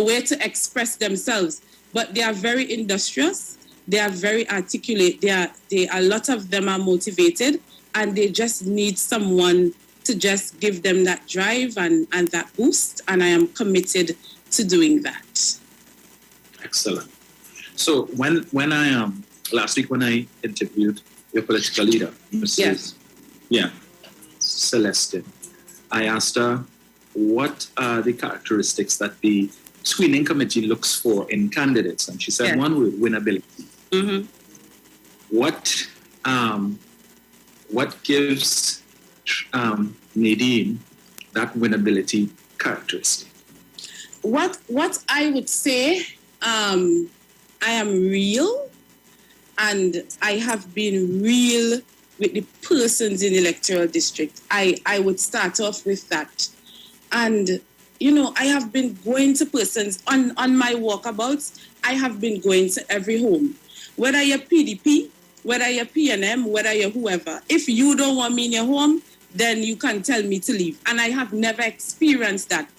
way to express themselves. But they are very industrious. They are very articulate. A lot of them are motivated, and they just need someone to just give them that drive and that boost. And I am committed to doing that. Excellent. So when I last week when I interviewed your political leader, Mrs. Celeste, I asked her what are the characteristics that the screening committee looks for in candidates, and she said one word: winnability. Mm-hmm. What gives Nadine that winnability characteristic? What I would say, I am real, and I have been real with the persons in the electoral district. I would start off with that. And, I have been going to persons on my walkabouts. I have been going to every home, whether you're PDP, whether you're PNM, whether you're whoever. If you don't want me in your home, then you can tell me to leave. And I have never experienced that.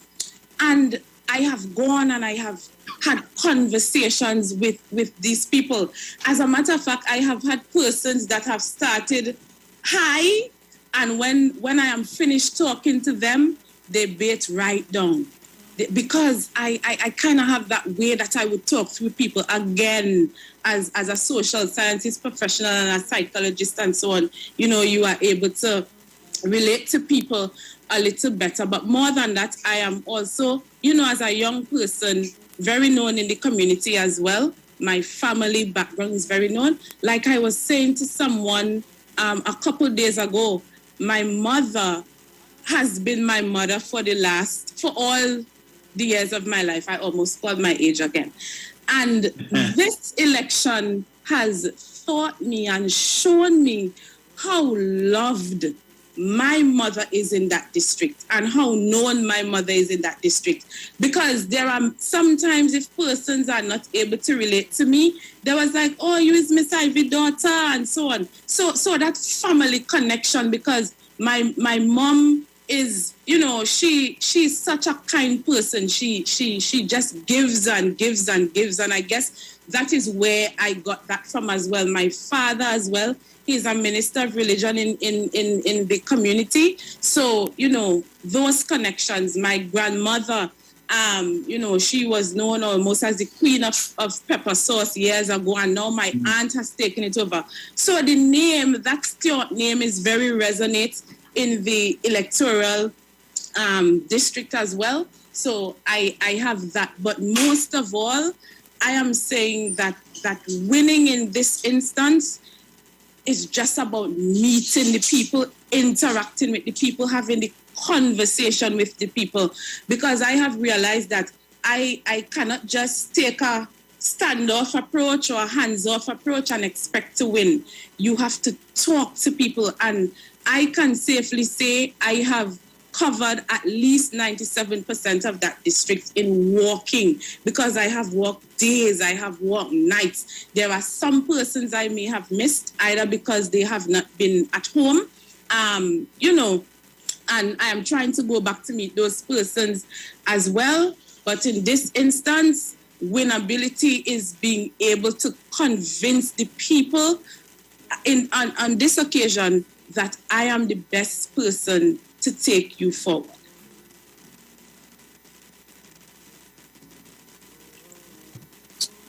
And I have gone and I have had conversations with these people. As a matter of fact, I have had persons that have started high, and when I am finished talking to them, they bait right down. Because I kind of have that way that I would talk through people again as a social scientist professional and a psychologist and so on. You are able to relate to people a little better. But more than that, I am also, as a young person, very known in the community as well. My family background is very known. Like I was saying to someone a couple days ago, my mother has been my mother for all the years of my life. I almost called my age again. And this election has taught me and shown me how loved my mother is in that district and how known my mother is in that district. Because there are sometimes, if persons are not able to relate to me, they was like, oh, you is Miss Ivy daughter and so on. So that family connection, because my mom is, she's such a kind person. She just gives and gives and gives. And I guess that is where I got that from as well. My father as well, he's a minister of religion in the community. So, those connections. My grandmother, she was known almost as the queen of pepper sauce years ago, and now my aunt has taken it over. So the name, that Stewart name, is very resonant in the electoral district as well. So I have that. But most of all, I am saying that winning in this instance is just about meeting the people, interacting with the people, having the conversation with the people. Because I have realized that I cannot just take a standoff approach or a hands-off approach and expect to win. You have to talk to people. And I can safely say I have covered at least 97% of that district in walking, because I have walked days, I have walked nights. There are some persons I may have missed, either because they have not been at home, and I am trying to go back to meet those persons as well. But in this instance, winnability is being able to convince the people on this occasion that I am the best person to take you forward.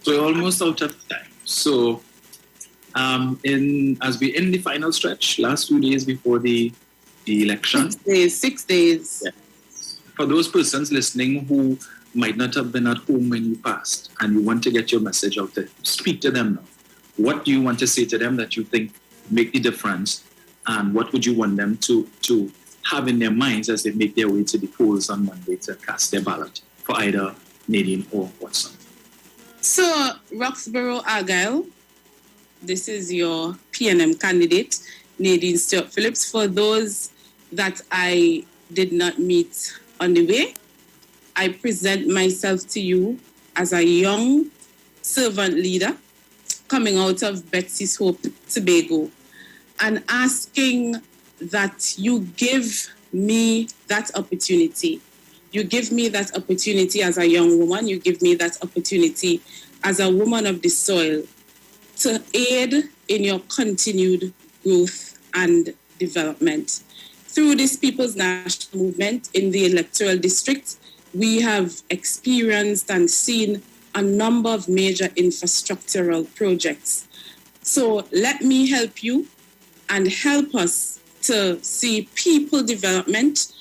So we're almost out of time. So as we're in the final stretch, last few days before the election. 6 days. Yeah. For those persons listening who might not have been at home when you passed and you want to get your message out there, speak to them now. What do you want to say to them that you think make the difference? And what would you want them to have in their minds as they make their way to the polls on Monday to cast their ballot for either Nadine or Watson? So, Roxborough Argyle, this is your PNM candidate, Nadine Stewart Phillips. For those that I did not meet on the way, I present myself to you as a young servant leader coming out of Betsy's Hope, Tobago, and asking that you give me that opportunity You give me that opportunity as a young woman. You give me that opportunity as a woman of the soil to aid in your continued growth and development. Through this People's National Movement in the electoral district, we have experienced and seen a number of major infrastructural projects. So let me help you and help us to see people development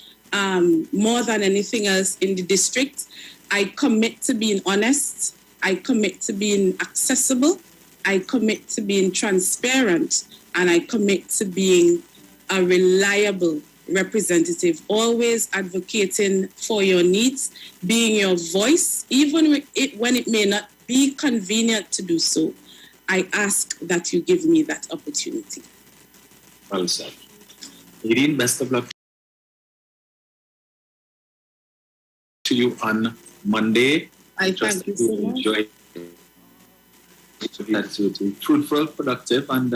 more than anything else in the district. I commit to being honest. I commit to being accessible. I commit to being transparent. And I commit to being a reliable representative, always advocating for your needs, being your voice, even when it may not be convenient to do so. I ask that you give me that opportunity. Well said. Irene, best of luck to you on Monday. I thank you so much. Enjoy. That's fruitful, productive, and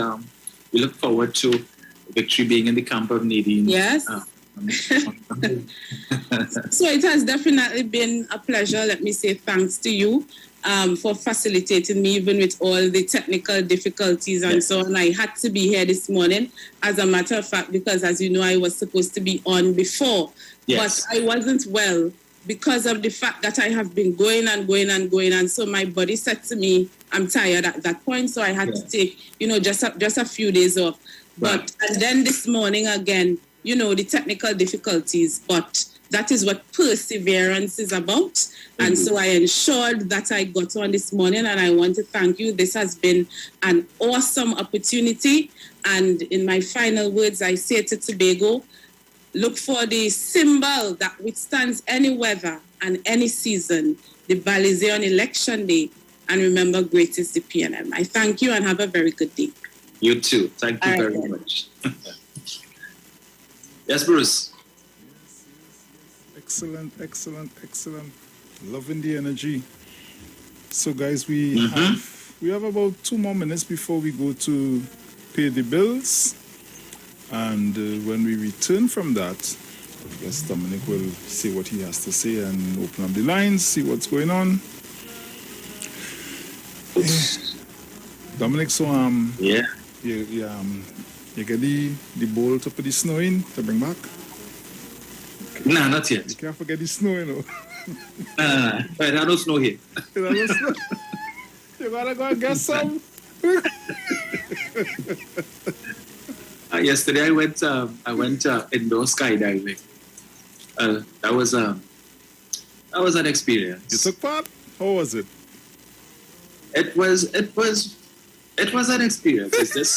we look forward to victory being in the camp of Nadine. Yes. So it has definitely been a pleasure. Let me say thanks to you for facilitating me, even with all the technical difficulties and so on. I had to be here this morning, as a matter of fact, because as you know, I was supposed to be on before, but I wasn't well because of the fact that I have been going and going and going. And so my body said to me, I'm tired at that point. So I had to take, just a few days off. But, and then this morning again, the technical difficulties, but that is what perseverance is about. Mm-hmm. And so I ensured that I got on this morning, and I want to thank you. This has been an awesome opportunity. And in my final words, I say to Tobago, look for the symbol that withstands any weather and any season, the Balize on election day. And remember, great is the PNM. I thank you and have a very good day. You too. Thank you very much. Yes, Bruce. Excellent. Loving the energy. So, guys, we have about 2 more minutes before we go to pay the bills. And when we return from that, I guess Dominic will say what he has to say and open up the lines, see what's going on. Dominic, so you get the bowl to put the snow in to bring back? Okay. Nah, not yet. You can't forget the snow, Right, I don't snow here. You gotta go and get some. Yesterday I went indoor skydiving. That was an experience. You took part? How was it? It was an experience. It's this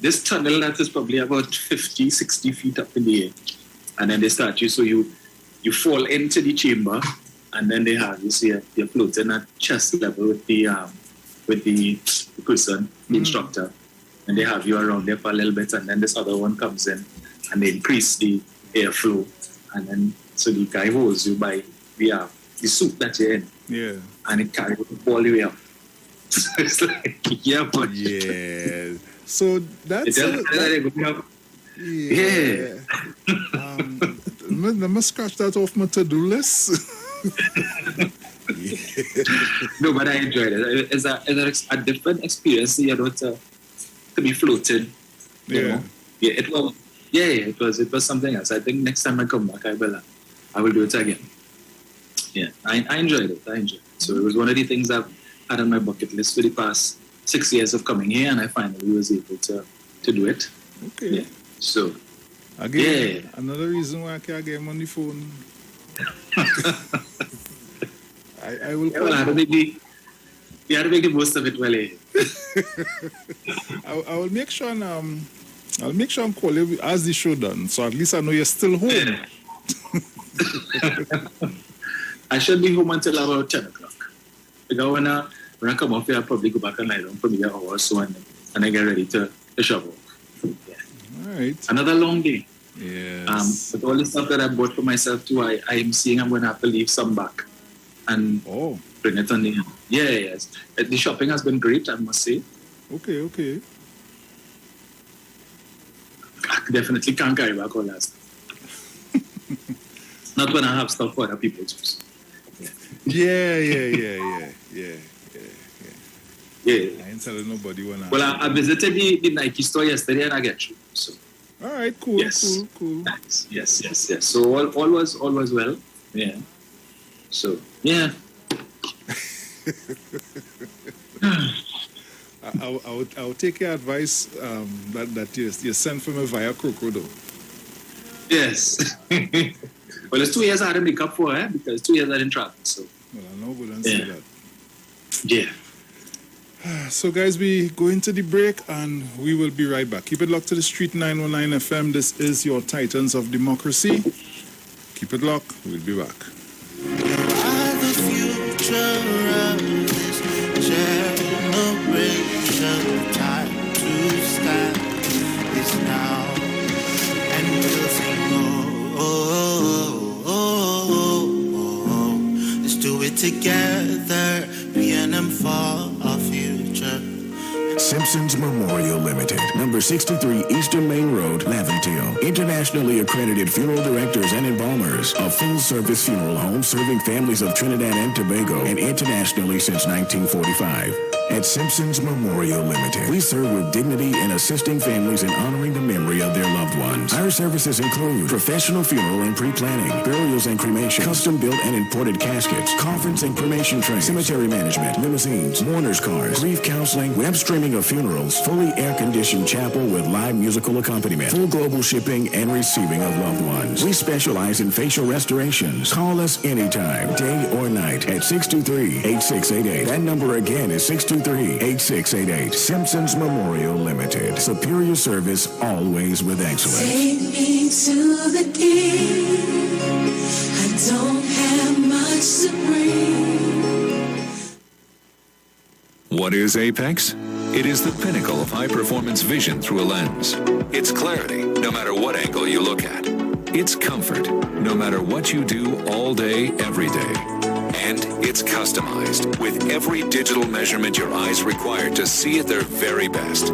this tunnel that is probably about 50, 60 feet up in the air, and then they start you. So you fall into the chamber, and then they have you see you're floating at chest level with the person, the instructor. And they have you around there for a little bit, and then this other one comes in, and they increase the airflow, and then so the guy holds you by the suit that you're in, and it carries you all the way up. So it's like, but So that's let me scratch that off my to-do list. No, but I enjoyed it. It's a different experience, to be floating. You know? It was something else. I think next time I come back, I will do it again. Yeah, I enjoyed it. So it was one of the things I've had on my bucket list for the past 6 years of coming here, and I finally was able to do it. Okay. Yeah. So again, another reason why I can't get him on the phone. I will. You had to make the most of it, I will make sure I'll make sure and call you as the show done, so at least I know you're still home. I should be home until about 10 o'clock. Because when I come off here, I'll probably go back and lie down for maybe an hour or so, and I get ready to shovel. Yeah. All right. Another long day. Yes. With all the stuff that I bought for myself too, I am seeing I'm going to have to leave some back and bring it on the end. Yes. The shopping has been great, I must say. Okay. I definitely can't carry back all that stuff. Not when I have stuff for other people too. So. Yeah. Yeah. I ain't telling nobody when I. Well, I visited the Nike store yesterday and I get you. So. All right, cool, Yes. cool. Nice. Yes. So all was well. Yeah. So yeah. I'll take your advice that you sent for me via Crocodile. Yes. Well, it's 2 years I had to make up for, because 2 years I didn't travel. So. Well, I know, but don't say that. Yeah. So, guys, we go into the break and we will be right back. Keep it locked to the Street 919 FM. This is your Titans of Democracy. Keep it locked. We'll be back. The future of this generation, time to stand is now, and we'll sing, let's do it together, B&M for our future. Simpsons Memorial Limited, number 63 Eastern Main Road, Laventille. Internationally accredited funeral directors and embalmers. A full-service funeral home serving families of Trinidad and Tobago and internationally since 1945. At Simpsons Memorial Limited, we serve with dignity in assisting families in honoring the memory of their loved ones. Our services include professional funeral and pre-planning, burials and cremation, custom-built and imported caskets, conference and cremation training, cemetery management, limousines, mourners cars, grief counseling, web streaming of funerals, fully air-conditioned chapel with live musical accompaniment, full global shipping and receiving of loved ones. We specialize in facial restorations. Call us anytime, day or night, at 623-8688. That number again is 623-8688. Simpsons Memorial Limited. Superior service, always with excellence. Take me to the king. I don't have much to bring. What is Apex? It is the pinnacle of high-performance vision through a lens. It's clarity, no matter what angle you look at. It's comfort, no matter what you do all day, every day. And it's customized with every digital measurement your eyes require to see at their very best.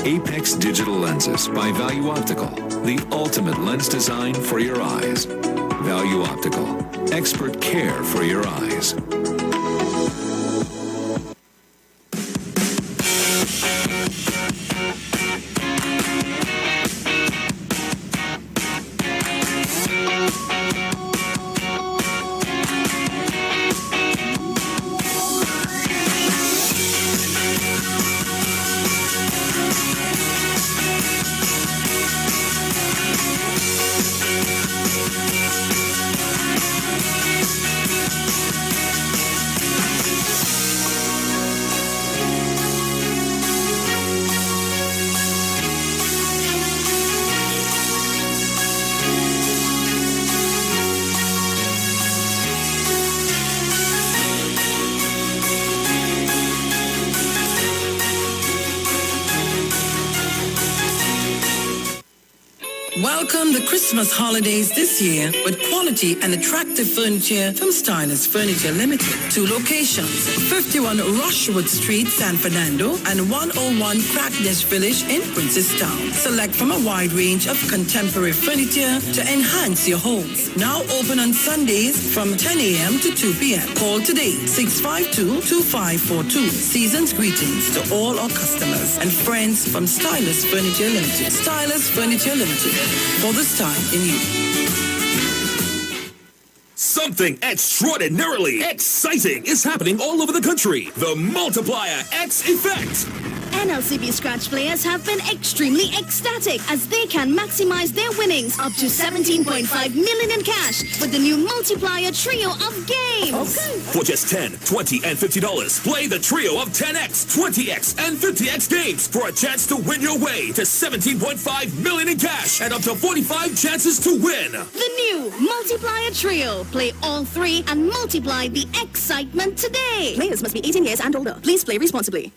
Apex Digital Lenses by Value Optical, the ultimate lens design for your eyes. Value Optical, expert care for your eyes. Welcome the Christmas holidays this year with quality and attractive furniture from Stylist Furniture Limited. 2 locations, 51 Rushwood Street, San Fernando, and 101 Crackness Village in Princestown. Select from a wide range of contemporary furniture to enhance your homes. Now open on Sundays from 10 a.m. to 2 p.m. Call today, 652-2542. Season's greetings to all our customers and friends from Stylist Furniture Limited. Stylist Furniture Limited. For this time in you. Something extraordinarily exciting is happening all over the country. The Multiplier X Effect. NLCB Scratch players have been extremely ecstatic as they can maximize their winnings up to 17.5 million in cash with the new Multiplier Trio of Games. Okay. For just $10, $20, and $50, play the trio of 10X, 20X, and 50X games for a chance to win your way to 17.5 million in cash and up to 45 chances to win. The new Multiplier Trio. Play all 3 and multiply the excitement today. Players must be 18 years and older. Please play responsibly.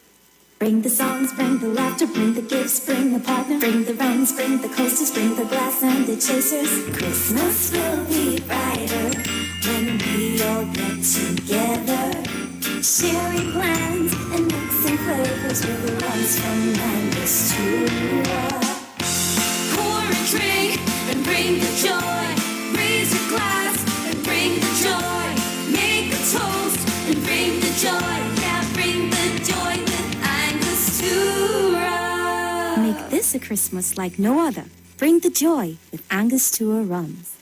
Bring the songs, bring the laughter, bring the gifts, bring the partner, bring the rhymes, bring the coasters, bring the glass and the chasers. Christmas will be brighter when we all get together. Sharing plans and mixing flavors with the ones from Mandus to pour a drink and bring the joy. Raise your glass. to Christmas like no other. Bring the joy with Angostura rums.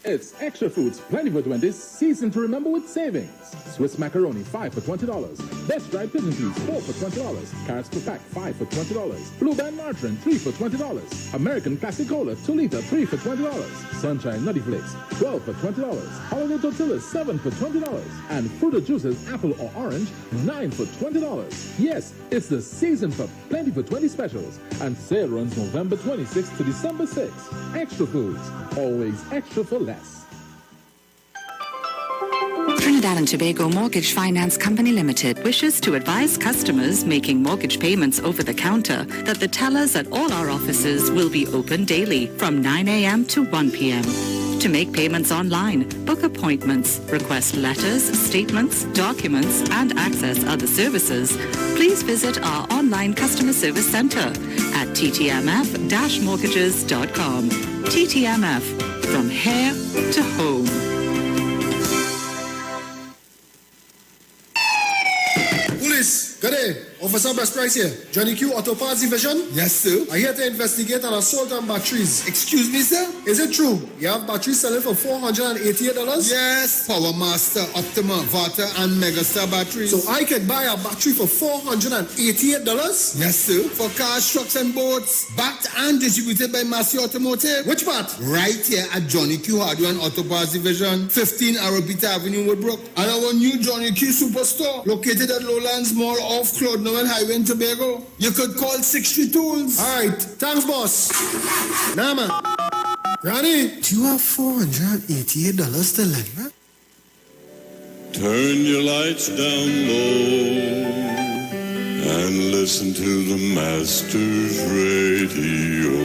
It's Extra Foods Plenty for 20s, season to remember with savings. Swiss macaroni, 5 for $20. Best dried pigeon peas, 4 for $20. Carrots per pack, 5 for $20. Blue Band margarine, 3 for $20. American Classic Cola, 2 liter, 3 for $20. Sunshine Nutty Flakes, 12 for $20. Holiday Tortillas, 7 for $20. And Fruit Juices, apple or orange, 9 for $20. Yes, it's the season for Plenty for 20 specials. And sale runs November 26th to December 6th. Extra Foods, always extra for less. Trinidad and Tobago Mortgage Finance Company Limited wishes to advise customers making mortgage payments over the counter that the tellers at all our offices will be open daily from 9 a.m. to 1 p.m. To make payments online, book appointments, request letters, statements, documents, and access other services, please visit our online customer service center at ttmf-mortgages.com. TTMF, from here to home. Police, good day. Officer Best Price here. Johnny Q Auto Parts Division? Yes, sir. I'm here to investigate an assault on batteries. Excuse me, sir? Is it true? You have batteries selling for $488? Yes. Power Master, Optima, Vata, and Megastar batteries. So I could buy a battery for $488? Yes, sir. For cars, trucks, and boats. Backed and distributed by Massey Automotive. Which part? Right here at Johnny Q Hardware and Auto Parts Division, 15 Arrowbita Avenue, Woodbrook. And our new Johnny Q Superstore, located at Lowlands Mall off Claude Noel Highway in Tobago. You could call 63 Tools. All right. Thanks, boss. Nah, man. Ronnie, do you have $488 to lend, man? Turn your lights down low and listen to the Master's Radio.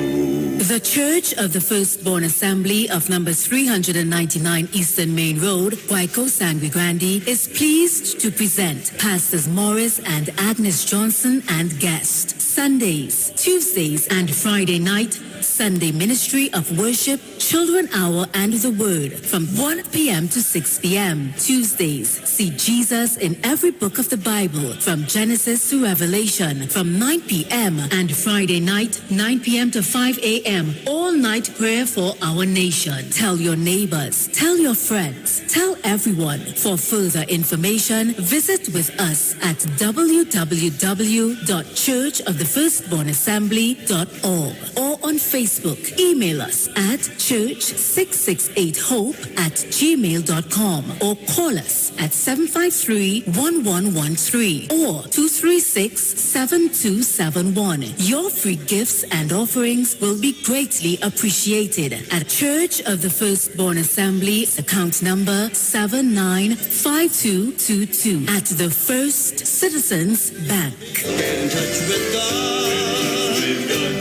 The Church of the Firstborn Assembly of number 399 Eastern Main Road, Guayco Sangre Grande, is pleased to present Pastors Morris and Agnes Johnson and guest. Sundays, Tuesdays, and Friday night, Sunday Ministry of Worship, Children Hour, and the Word from 1 p.m. to 6 p.m. Tuesdays, see Jesus in every book of the Bible from Genesis to Revelation from 9 p.m. and Friday night, 9 p.m. to 5 a.m. all-night prayer for our nation. Tell your neighbors, tell your friends, tell everyone. For further information, visit with us at www.churchofthefirstbornassembly.org or on Facebook. Email us at church668hope@gmail.com or call us at 753-1113 or 236-7271. Your free gifts and offerings will be greatly appreciated at Church of the Firstborn Assembly, account number 795222 at the First Citizens Bank. Get in touch with God.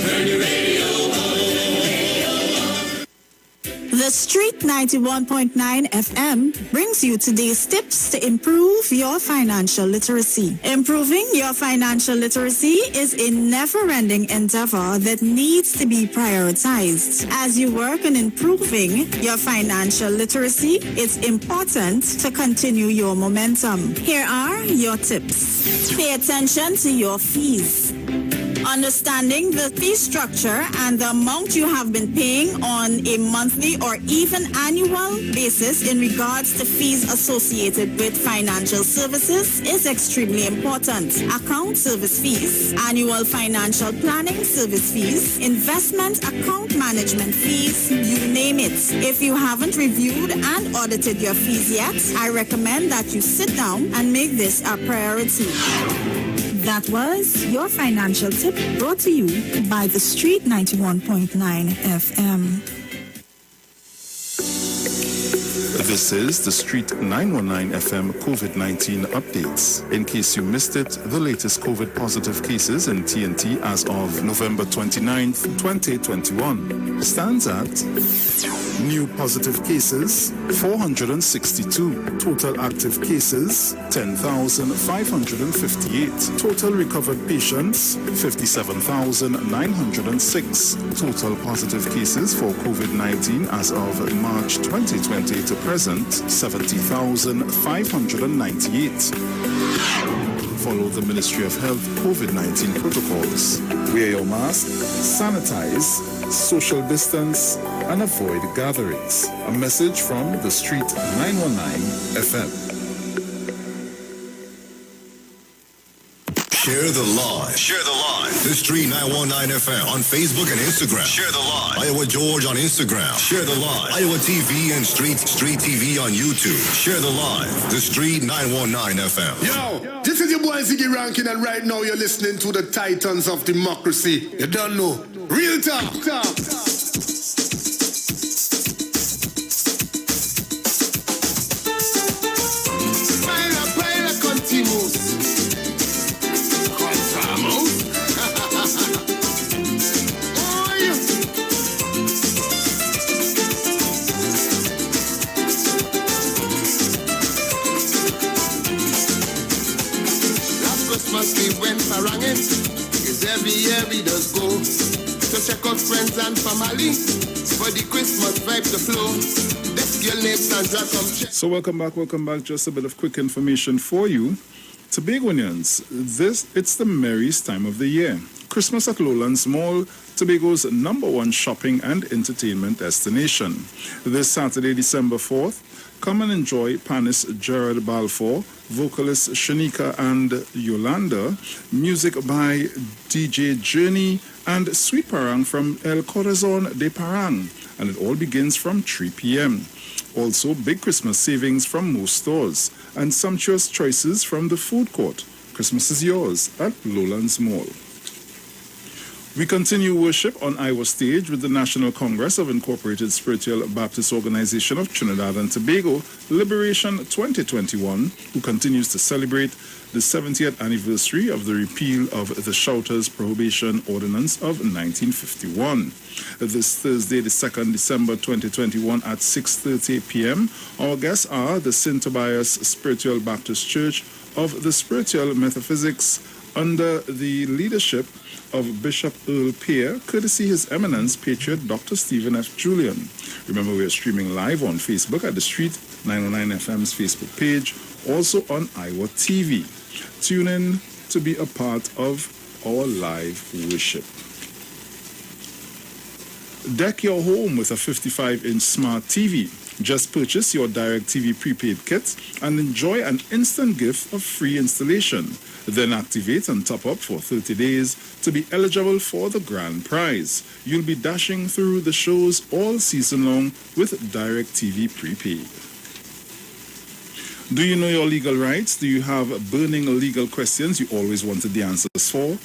Turn your radio on. The Street 91.9 FM brings you today's tips to improve your financial literacy. Improving your financial literacy is a never-ending endeavor that needs to be prioritized. As you work on improving your financial literacy, it's important to continue your momentum. Here are your tips. Pay attention to your fees. Understanding the fee structure and the amount you have been paying on a monthly or even annual basis in regards to fees associated with financial services is extremely important. Account service fees, annual financial planning service fees, investment account management fees, you name it. If you haven't reviewed and audited your fees yet, I recommend that you sit down and make this a priority. That was your financial tip brought to you by the Street 91.9 FM. This is the Street 919 FM COVID-19 updates. In case you missed it, the latest COVID positive cases in TNT as of November 29th, 2021 stands at new positive cases 462, total active cases 10,558, total recovered patients 57,906, total positive cases for COVID-19 as of March 2020 to present present 70,598. Follow the Ministry of Health COVID-19 protocols. Wear your mask, sanitize, social distance, and avoid gatherings. A message from the Street 919 FM. Share the live. Share the live. The Street 919 FM on Facebook and Instagram. Share the live. Iowa George on Instagram. Share the live. Iowa TV and Street TV on YouTube. Share the live. The Street 919 FM. Yo, this is your boy Ziggy Rankin, and right now you're listening to the Titans of Democracy. You don't know. Real talk. Baila, continuos. Christmas Eve when Farangin is every year we does go to check out friends and family for the Christmas vibe to flow. Let's get late Sandra come check. So welcome back. Just a bit of quick information for you. Tobagoans, it's the merriest time of the year. Christmas at Lowlands Mall, Tobago's #1 shopping and entertainment destination. This Saturday, December 4th, come and enjoy pianist Gerard Balfour, vocalists Shanika and Yolanda, music by DJ Journey, and Sweet Parang from El Corazon de Parang. And it all begins from 3 p.m. Also, big Christmas savings from most stores and sumptuous choices from the food court. Christmas is yours at Lowlands Mall. We continue worship on IWER stage with the National Congress of Incorporated Spiritual Baptist Organization of Trinidad and Tobago, Liberation 2021, who continues to celebrate the 70th anniversary of the repeal of the Shouters Prohibition Ordinance of 1951. This Thursday, the 2nd December 2021 at 6:30 p.m., our guests are the St. Tobias Spiritual Baptist Church of the Spiritual Metaphysics under the leadership of Bishop Earl Peer, courtesy His Eminence Patriot Dr. Stephen F. Julian. Remember, we are streaming live on Facebook at the Street 909 FM's Facebook page, also on IWER TV. Tune in to be a part of our live worship. Deck your home with a 55-inch smart TV. Just purchase your DirecTV prepaid kit and enjoy an instant gift of free installation. Then activate and top up for 30 days to be eligible for the grand prize. You'll be dashing through the shows all season long with DirecTV prepaid. Do you know your legal rights? Do you have burning legal questions you always wanted the answers for?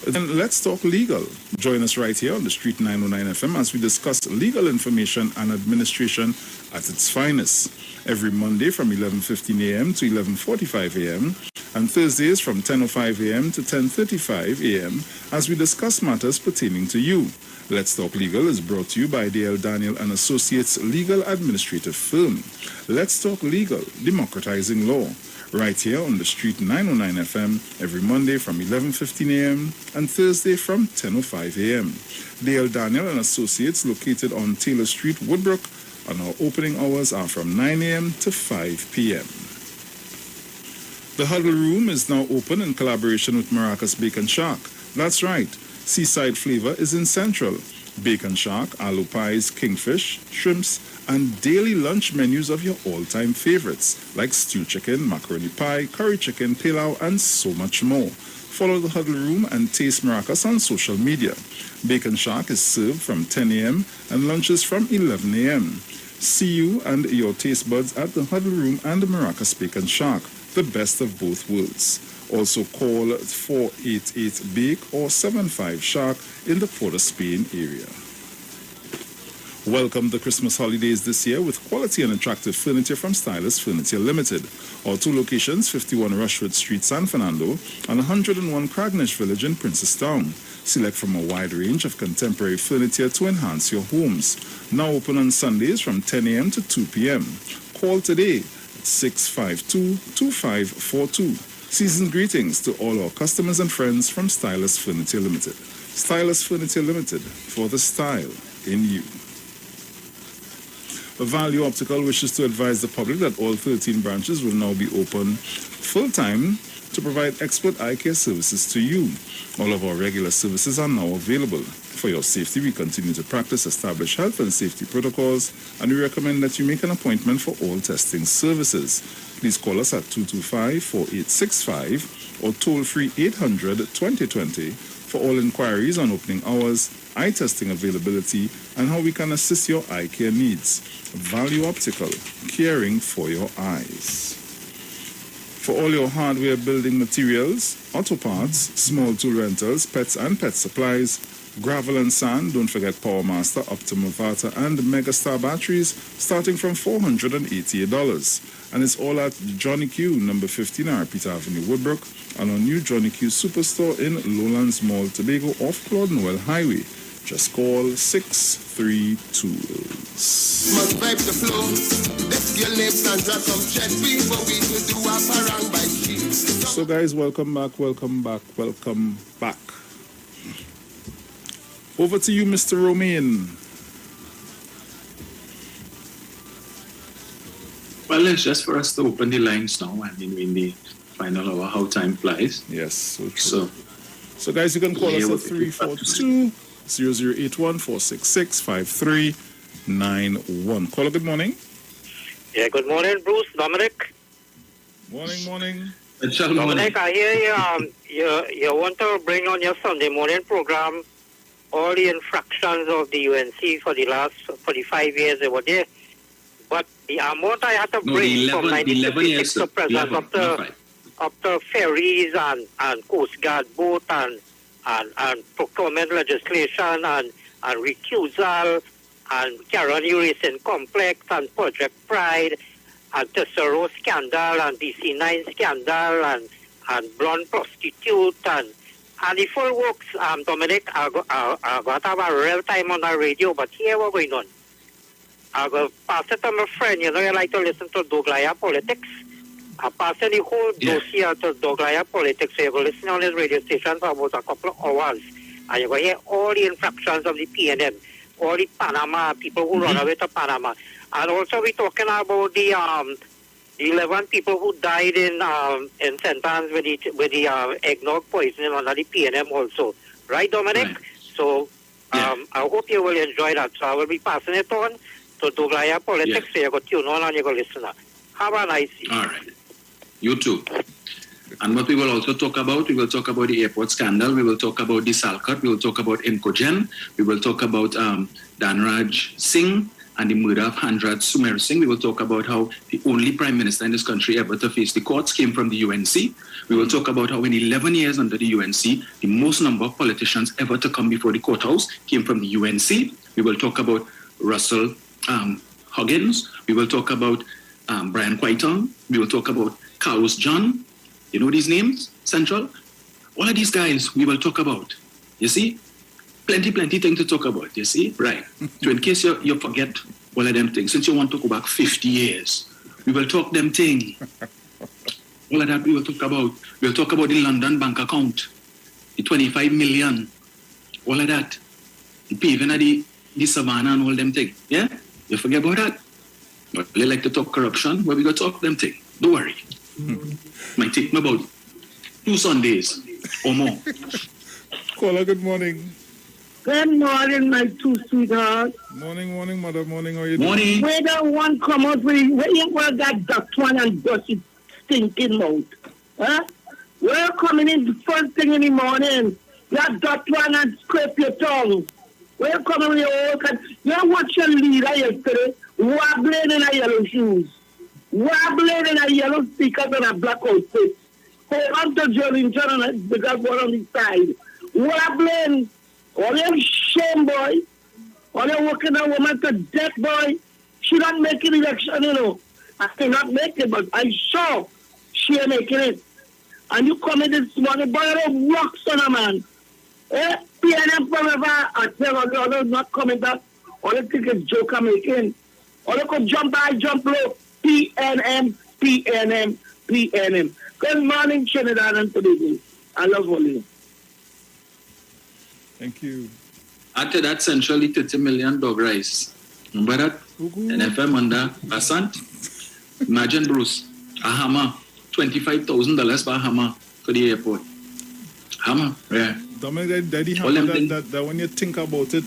Then let's talk legal. Join us right here on the Street 909 FM as we discuss legal information and administration at its finest. Every Monday from 11:15 a.m. to 11:45 a.m. and Thursdays from 10:05 a.m. to 10:35 a.m. as we discuss matters pertaining to you. Let's Talk Legal is brought to you by D.L. Daniel and Associates Legal Administrative Firm. Let's Talk Legal, democratizing law. Right here on the Street 909 FM every Monday from 11:15 a.m. and Thursday from 10:05 a.m. D.L. Daniel and Associates located on Taylor Street, Woodbrook, and our opening hours are from 9 a.m. to 5 p.m. The Huddle Room is now open in collaboration with Maracas Bacon Shack. That's right, seaside flavor is in Central. Bacon Shack, aloo pies, kingfish, shrimps, and daily lunch menus of your all-time favorites like stew chicken, macaroni pie, curry chicken, pilau, and so much more. Follow the Huddle Room and taste Maracas on social media. Bacon Shack is served from 10 a.m. and lunches from 11 a.m. See you and your taste buds at the Huddle Room and the Maracas Bacon Shack, the best of both worlds. Also call 488-BAKE or 75-SHARK in the Port of Spain area. Welcome the Christmas holidays this year with quality and attractive furniture from Stylus Furniture Limited. Our two locations, 51 Rushwood Street, San Fernando, and 101 Cragnish Village in Princestown. Select from a wide range of contemporary furniture to enhance your homes. Now open on Sundays from 10 a.m. to 2 p.m. Call today at 652-2542. Season's greetings to all our customers and friends from Stylus Furniture Limited. Stylus Furniture Limited, for the style in you. Value Optical wishes to advise the public that all 13 branches will now be open full-time to provide expert eye care services to you. All of our regular services are now available. For your safety, we continue to practice established health and safety protocols, and we recommend that you make an appointment for all testing services. Please call us at 225-4865 or toll-free 800-2020 for all inquiries on opening hours, eye testing availability, and how we can assist your eye care needs. Value Optical, caring for your eyes. For all your hardware building materials, auto parts, small tool rentals, pets and pet supplies, gravel and sand, don't forget Power Master, Optimum Vata and Megastar batteries starting from $488. And it's all at Johnny Q, number 15 Arpita Avenue, Woodbrook, and our new Johnny Q Superstore in Lowlands Mall, Tobago, off Claude Noel Highway. Just call 632. Must vibe the flow. Let's get lips and drop some chat before we could do a parang by sheet. So guys, welcome back. Over to you, Mr. Romain. Well, it's just for us to open the lines now. I mean, in the final hour, how time flies. Yes, so true. So guys, you can call us at 342-081-466-5391. Caller, good morning. Yeah, good morning, Bruce, Dominic. Morning. Dominic, I hear you want to bring on your Sunday morning program all the infractions of the UNC for the last 45 years they were there. But the amount I had to bring from 1956 to present up to ferries and Coast Guard boat and procurement legislation and recusal and Caroni Racing Complex and Project Pride and Tesoro scandal and DC9 scandal and blonde prostitute and the full works, Dominic, I got to have a real time on the radio, but here what's going on. I go pass it to my friend, you like to listen to Douglaya Politics. I pass the whole dossier to Douglaya Politics, so you go listen on this radio station for about a couple of hours, and you go hear all the infractions of the PNM, all the Panama, people who run away to Panama. And also we're talking about the 11 people who died in St. Anne's with the eggnog poisoning under the PNM also. Right, Dominic? Right. So I hope you will enjoy that. So I will be passing it on to Douglaya Politics, so you go tune on and you go listen. Have a nice day. All right. You too. And what we will also talk about, we will talk about the airport scandal, we will talk about the Salcott, we will talk about Incogen, we will talk about Dhanraj Singh, and the murder of Handrad Sumer Singh. We will talk about how the only prime minister in this country ever to face the courts came from the UNC. We will talk about how in 11 years under the UNC, the most number of politicians ever to come before the courthouse came from the UNC. We will talk about Russell Huggins. We will talk about Brian Quaitong. We will talk about Carlos John. You know these names, Central? All of these guys we will talk about. You see? Plenty things to talk about, you see? Right. So in case you forget all of them things, since you want to go back 50 years, we will talk them things. All of that we will talk about. We'll talk about the London bank account, the 25 million, all of that. The paving of the savannah and all them things. Yeah? You forget about that? But they like to talk corruption, but we go talk them things. Don't worry. Might take me about 2 Sundays or more. Caller, good morning. Good morning, my two sweethearts. Morning, mother. Morning, how are you doing? Morning. Where the one come out with where you want that duck one and dusty stinking mouth? Huh? We're coming in the first thing in the morning. That duck one and scrape your tongue. We're coming with your old you watch your leader yesterday wobbling in a yellow shoes. Wobbling in a yellow sneakers and a black outfit. Hold on to Jordan and the guy one on the side. Wobbling. All them shame, boy. All them working a woman to death, boy. She not making election, you know. I cannot make it, but I saw she ain't making it. And you come in this morning, boy, you don't walk, son of man. PNM forever, I tell all them not coming back. All they think is joke making. All they could jump high, jump low. PNM. Good morning, Trinidad and Tobago. I love all you. Thank you. After that, centrally 30 million dog rice. Remember that? NFM under Basant? Imagine, Bruce, a hammer, $25,000 for a hammer for the airport. Hammer, yeah. Dominic, daddy hammer that when you think about it,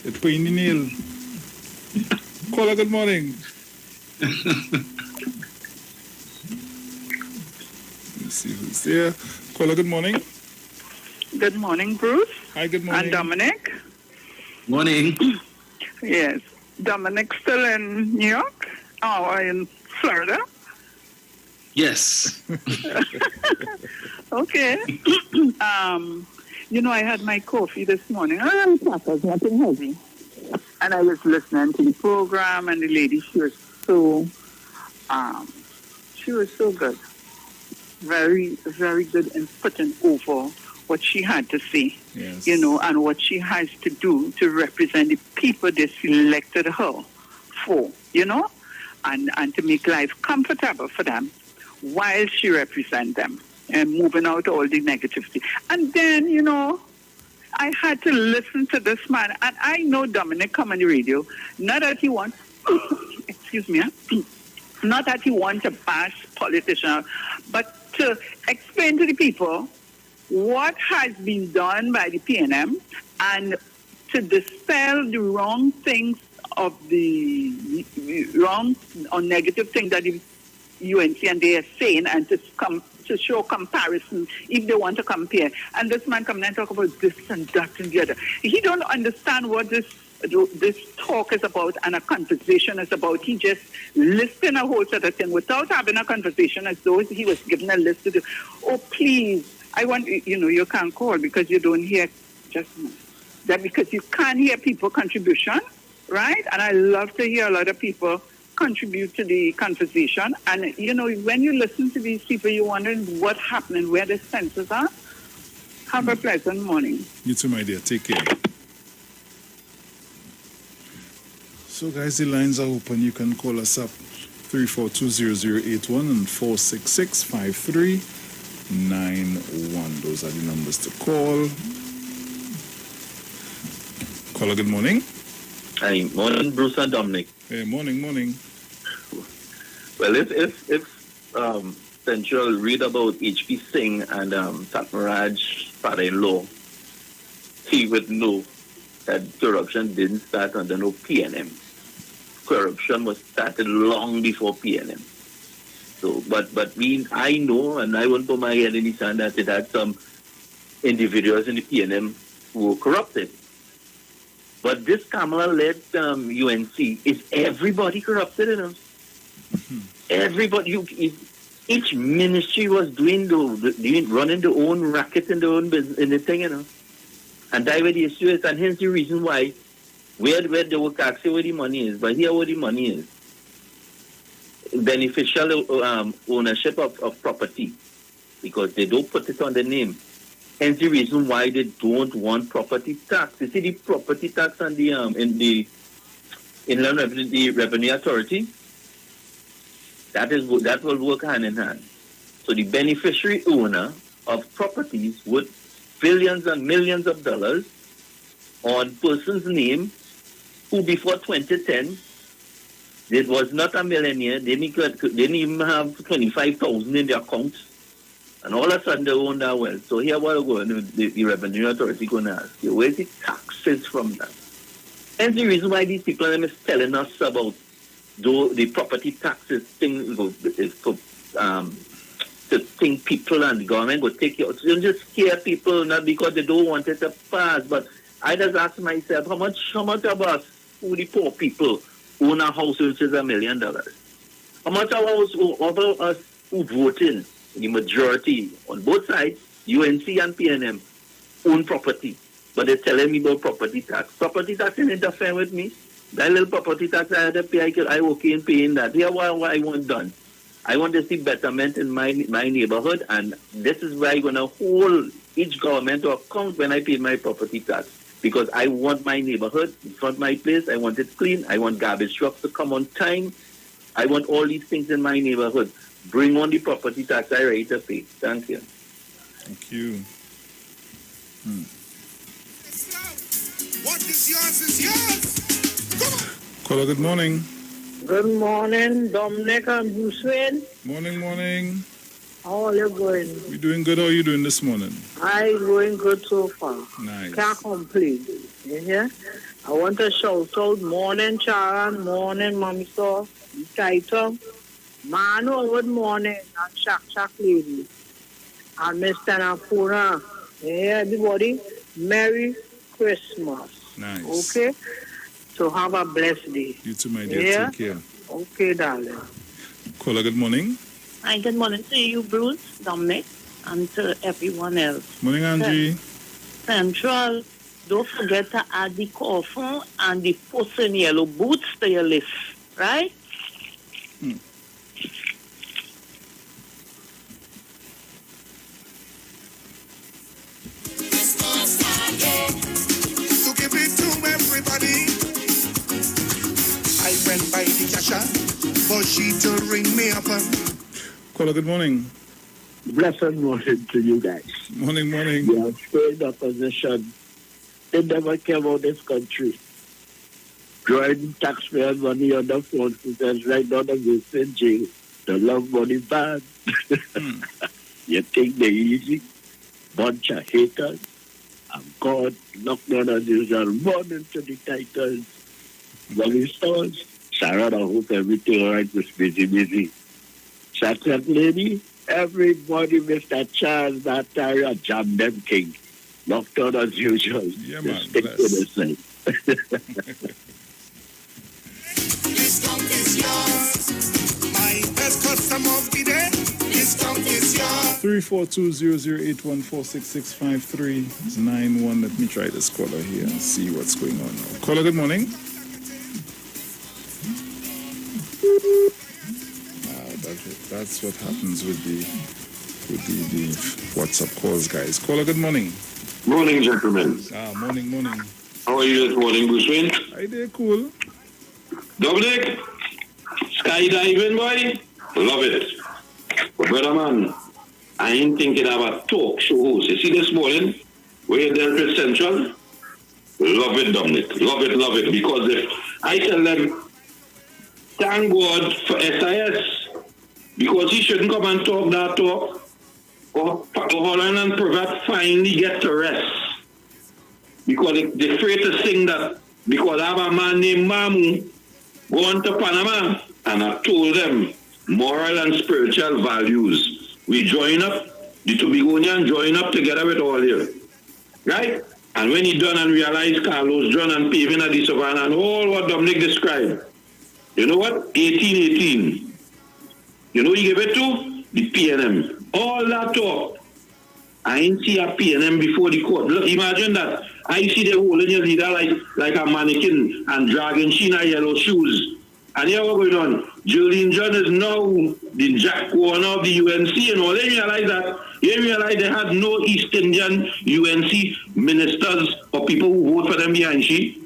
it's pain in the nail. Caller, good morning. Let's see who's there. Caller, good morning. Good morning, Bruce. Hi, good morning. And Dominic. Morning. Yes. Dominic still in New York? Oh, in Florida? Yes. Okay. I had my coffee this morning. It was nothing heavy. And I was listening to the program, and the lady, she was so good. Very, very good in putting over what she had to say, yes. And what she has to do to represent the people they selected her for, and to make life comfortable for them while she represents them and moving out all the negativity. And then, I had to listen to this man, and I know Dominic come on the radio, not that he wants, excuse me, not that he wants to bash politicians, but to explain to the people what has been done by the PNM and to dispel the wrong things of the wrong or negative things that the UNC and they are saying, and to show comparison if they want to compare. And this man come and talk about this and that and the other. He don't understand what this talk is about and a conversation is about. He just listing a whole set of things without having a conversation, as though he was given a list to do. Oh, please, I want, you can't call because you don't hear just that, because you can't hear people contribution, right? And I love to hear a lot of people contribute to the conversation. And, when you listen to these people, you're wondering what's happening, where the senses are. Have a pleasant morning. You too, my dear. Take care. So, guys, the lines are open. You can call us up 342-0081 and 466-5391. Those are the numbers to call. Caller, good morning. Hi, morning, Bruce and Dominic. Hey, morning. Well, if Central read about H.P. Singh and Satmaraj's father-in-law, he would know that corruption didn't start under no PNM. Corruption was started long before PNM. So, but I know, and I won't put my head in the sand, that it had some individuals in the PNM who were corrupted. But this Kamala-led UNC, is everybody corrupted in them? Everybody, each ministry was running their own racket in their own business, in the thing, And that's where the issue is, and hence the reason why, where they will tax where the money is, but here where the money is. Beneficial ownership of property, because they don't put it on the name. Hence the reason why they don't want property tax. You see the property tax on the in the Inland Revenue Authority, that will work hand in hand. So the beneficiary owner of properties with billions and millions of dollars on person's name who before 2010 it was not a millionaire, they didn't even have 25,000 in their accounts. And all of a sudden they own that wealth. So here what the Revenue Authority going to ask you, where's the taxes from that? And the reason why these people are telling us about the property taxes thing is to think people and the government will take you. So just scare people, not because they don't want it to pass, but I just ask myself, how much of us, who the poor people, own a house which is $1 million? How much of us who vote in, the majority on both sides, UNC and PNM, own property? But they're telling me about property tax. Property tax didn't interfere with me. That little property tax I had to pay, I okay in paying that. Here what I want done. I want to see betterment in my neighborhood, and this is where I'm going to hold each government to account when I pay my property tax. Because I want my neighborhood in front of my place. I want it clean. I want garbage trucks to come on time. I want all these things in my neighborhood. Bring on the property tax I ready to pay. Thank you. Thank you. What is yours is yours. Come on. Caller, good morning. Good morning, Dominic and Bruce Wayne. Morning. How are you going? We doing good. How are you doing this morning? I'm going good so far. Nice. Can't complain. You hear? I want to shout out morning, Sharon, morning, Mommy Saw, Title, Manu, good morning, and Shak Lady, and Mr. Napuna. Yeah, everybody, Merry Christmas. Nice. Okay? So have a blessed day. You too, my dear. Yeah? Take care. Okay, darling. Caller, good morning. Hi, good morning to you, Bruce, Dominic, and to everyone else. Morning, Angie. Central, don't forget to add the coffin and the Puss in Yellow boots to your list, right? To give it to everybody. I went by the cashier, but she to ring me up. Caller, good morning. Blessed morning to you guys. Morning. We are still in the opposition. They never came out this country. Drawing taxpayer money on the phone because right now they're in jail. The love money bad. You think they're easy? Bunch of haters. And God, lockdown as usual, run into the titles. Money stores. Sarah, I hope everything all right was busy. Chocolate lady, everybody missed that chance that time and jam them king. Lockdown as usual. Yeah, man. Stick to the same. Discount is yours. My best customer of the day. Discount is yours. 342-00814665391. Let me try this caller here and see what's going on now. Caller, good morning. That's what happens with the WhatsApp calls, guys. Caller, good morning. Morning, gentlemen. Morning. How are you this morning, Bruce Wayne? Hi there, cool. Dominic, skydiving, boy? Love it. But brother, man, I ain't thinking of a talk show host. You see this morning, where you dealt with Central? Love it, Dominic. Love it. Because if I tell them, thank God for SIS, because he shouldn't come and talk that talk, or Holland and Pravat finally get to rest. Because they're afraid to sing that, because I have a man named Mamu going to Panama, and I told them moral and spiritual values. We join up, the Tobagonian join up together with all here. Right? And when he done and realized Carlos John and paving at the Savannah and all what Dominic described, you know what? 1818. You know he gave it to? The PNM. All that talk. I ain't see a PNM before the court. Look, imagine that. I see the holding your leader like a mannequin and dragging she in her yellow shoes. And here what's going on? Julian John is now the Jack Warner of the UNC and all. They realize that. They realize they had no East Indian UNC ministers or people who vote for them behind she.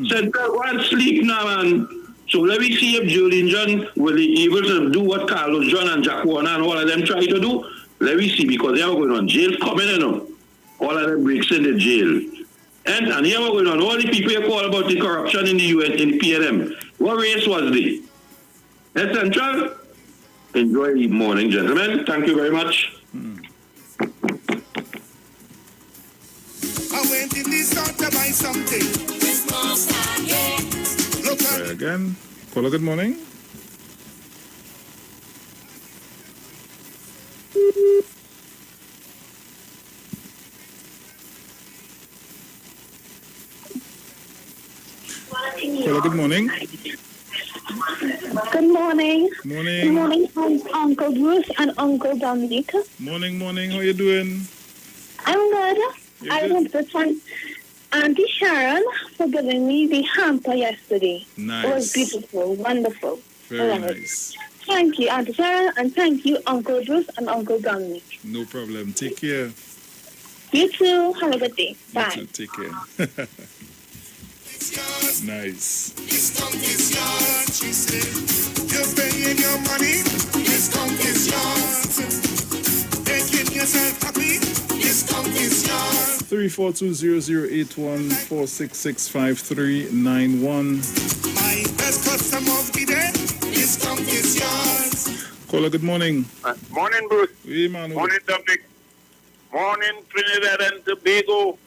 Said, go and sleep now, man. So let me see if Julian John will be able to do what Carlos John and Jack Warner and all of them try to do. Let me see, because they are going on. Jail coming in. All of them breaks in the jail. And here we're going on. All the people you call about the corruption in the UN, in the PNM. What race was they? That's Central. Enjoy the morning, gentlemen. Thank you very much. I went in the store to buy something. Try again. Caller, good morning. Caller, good morning. Good morning. Morning. Good morning, Uncle Bruce and Uncle Dominic. Morning. How you doing? I'm good. I want to thank Auntie Sharon for giving me the hamper yesterday. Nice. It was beautiful, wonderful. Very I love it. nice. Thank you, Auntie Sharon, and thank you, Uncle Bruce and Uncle Dominic. No problem. Take care. You too. Have a good day. Bye. You too. Take care. Nice. Discount is yours, she said. You're paying your money. Discount is yours. Making yourself happy. Discount is yours. 342-0081-466-5391. My night. Best customers be there. Discount is yours. Caller, good morning. Morning, Bruce. Oui, man. Morning, Dominic. Morning, Trinidad and Tobago.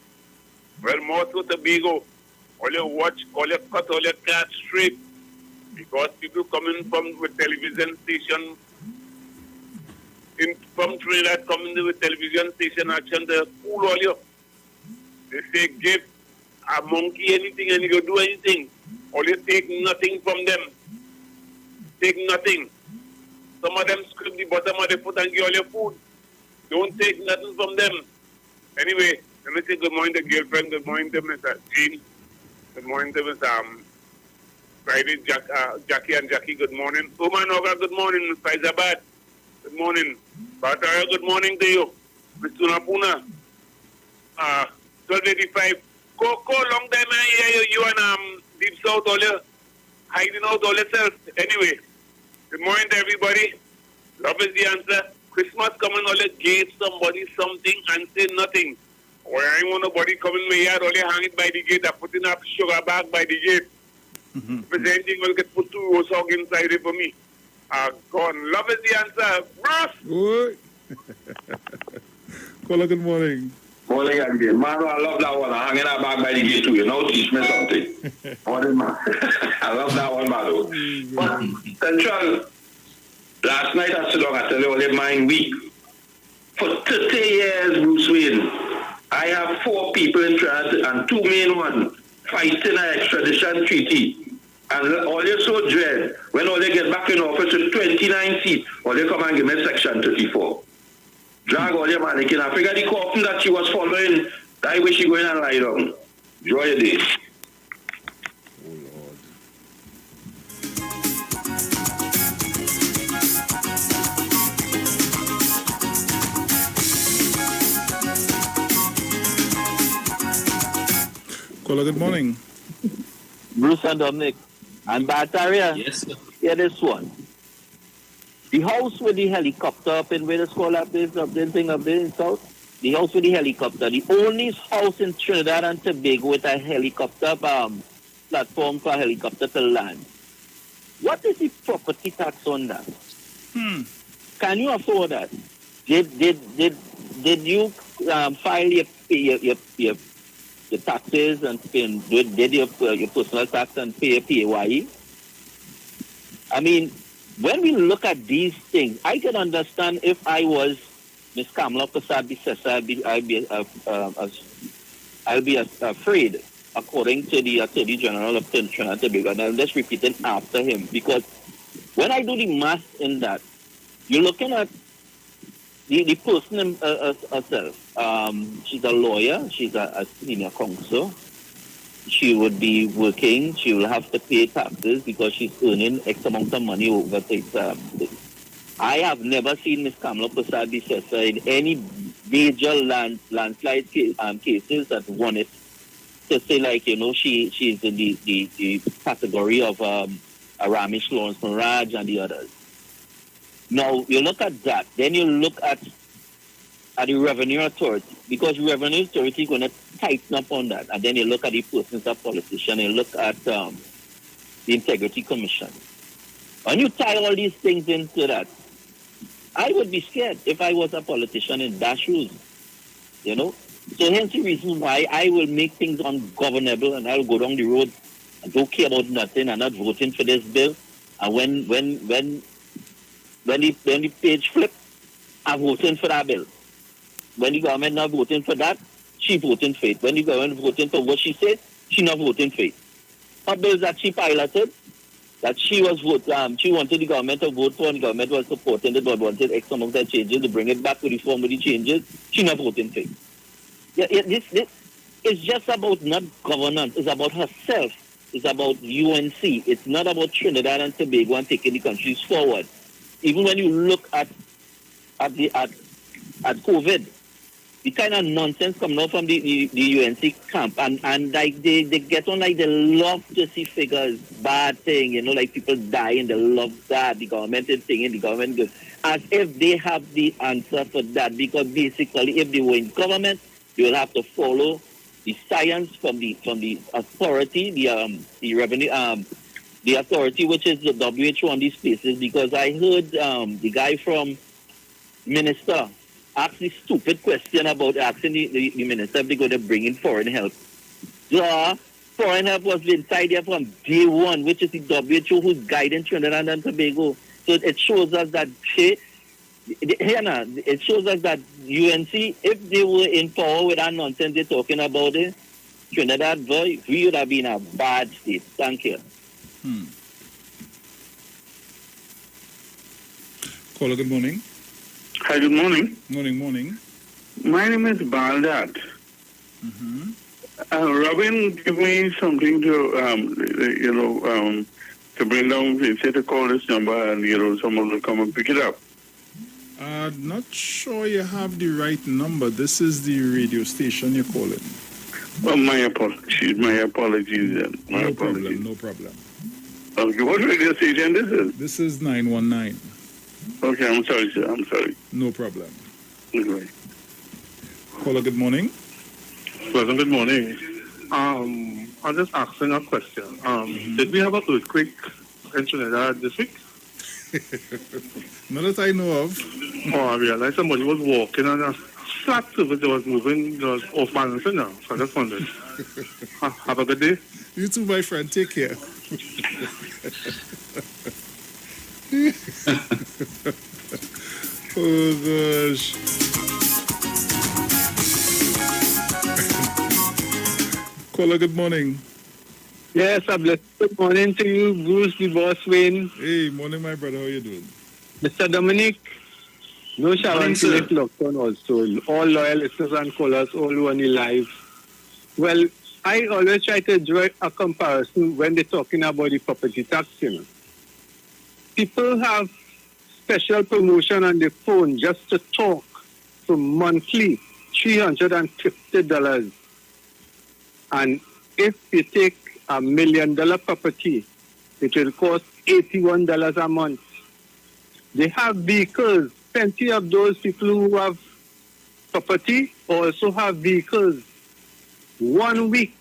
Well, more to Tobago. All you watch, all you cut, all you catch straight. Because people coming from the television station, from Trinidad coming to the television station action, they fool all you. They say, give a monkey anything and you do anything. All you take nothing from them. Take nothing. Some of them scrape the bottom of the foot and give all your food. Don't take nothing from them. Anyway, let me say good morning to girlfriend, good morning to Mr. Jean, good morning to Mr. Friday, Jackie and Jackie, good morning. Umanoga, good morning. Mr. Faizabad, good morning. Batara, good morning to you. Mr. Napuna, 1285. Coco, long time I hear you and Deep South, all you hiding out all yourself. Anyway, good morning to everybody. Love is the answer. Christmas coming, all you gave somebody something and say nothing. Or I ain't want nobody coming in my yard, all you hang it by the gate, I putting up sugar bag by the gate. If there's anything, will get put 2 roast hog inside it for me. Gone. Love is the answer. Bruce! Caller, good morning. Morning again. Man, I love that one. Hanging out back by the gate too. You know, teach me something. Morning, man. I love that one, man. But, Central, last night I stood on, I tell you, all mind week. For 30 years, Bruce Wayne, I have 4 people in Trinidad and 2 main ones fighting an extradition treaty. And all they so dread, when all they get back in office with 29 seats, all they come and give me Section 34. Drag all your mannequin. I figure the coffin that she was following, I wish she go in and lie down. Enjoy your day. Caller, good morning. Bruce and Dominic. And Bataria. Yes, sir. Hear this one. The house with the helicopter up in where the school up is, up there in South. The house with the helicopter. The only house in Trinidad and Tobago with a helicopter platform for a helicopter to land. What is the property tax on that? Can you afford that? Did you file your taxes and did your personal tax and pay your PAYE? I mean, when we look at these things, I can understand if I was Ms. Kamala Prasad Bissessa, I'll be afraid, according to the Attorney General of Trinidad and Tobago, and I'll just repeat it after him, because when I do the math in that, you're looking at the person herself. She's a lawyer, she's a senior counsel. She would be working, she will have to pay taxes because she's earning X amount of money over the I have never seen Ms. Kamala Prasad Bissessa in any major landslide cases that won it to say, like, you know, she's in the category of Ramesh Lawrence Maraj and the others. Now, you look at that, then you look at the Revenue Authority, because the Revenue Authority is going to tighten up on that. And then you look at the persons of politician, you look at the Integrity Commission. When you tie all these things into that, I would be scared if I was a politician in that shoes, you know. So hence the reason why I will make things ungovernable and I'll go down the road and don't care about nothing and not voting for this bill. And when the page flip, I'm voting for that bill. When the government not voting for that, she voting for it. When the government voting for what she said, she not voting for it. Her bills that she piloted, that she was she wanted the government to vote for, and the government was supporting it, but wanted X amount of changes to bring it back to the form of the changes, she not voting for it. Yeah, this it's just about not governance. It's about herself. It's about UNC. It's not about Trinidad and Tobago and taking the countries forward. Even when you look at COVID, the kind of nonsense coming out from the UNC camp, and like they get on, like they love to see figures, bad thing, you know, like people dying, they love that, the government is saying, the government goes, as if they have the answer for that, because basically if they were in government, they will have to follow the science from the authority, the revenue, the authority, which is the WHO on these places, because I heard the guy from Minister ask this stupid question about asking the minister if they're going to bring in foreign help. Yeah, foreign help was inside there from day one, which is the WHO who's guiding Trinidad and Tobago. So it shows us that it shows us that UNC, if they were in power with that nonsense they're talking about it, Trinidad, we would have been a bad state. Thank you. Caller, good morning. Hi, good morning. Morning. My name is Baldat. Robin gave me something to, to bring down. He said to call this number and, someone will come and pick it up. Not sure you have the right number. This is the radio station you're calling. Well, my apologies then. No problem. Okay, what radio station this is? This is 919. Okay, I'm sorry, sir. I'm sorry. No problem. Okay. Caller, good morning. Pleasant good morning. I'm just asking a question. Did we have an earthquake in Trinidad this week? Not that I know of. Oh, I realized somebody was walking on a flat surface that was moving, was off balance now. So I just wondered. Have a good day. You too, my friend. Take care. Oh, gosh. Caller, good morning. Yes, a blessed good morning to you, Bruce, the boss, Wayne. Hey, morning, my brother. How you doing? Mr. Dominic, no Sharon Philip Lockton also. All loyal listeners and callers, all who are on the live. Well, I always try to draw a comparison when they're talking about the property tax, People have special promotion on the phone just to talk for monthly $350. And if you take $1 million property, it will cost $81 a month. They have vehicles. Plenty of those people who have property also have vehicles. 1 week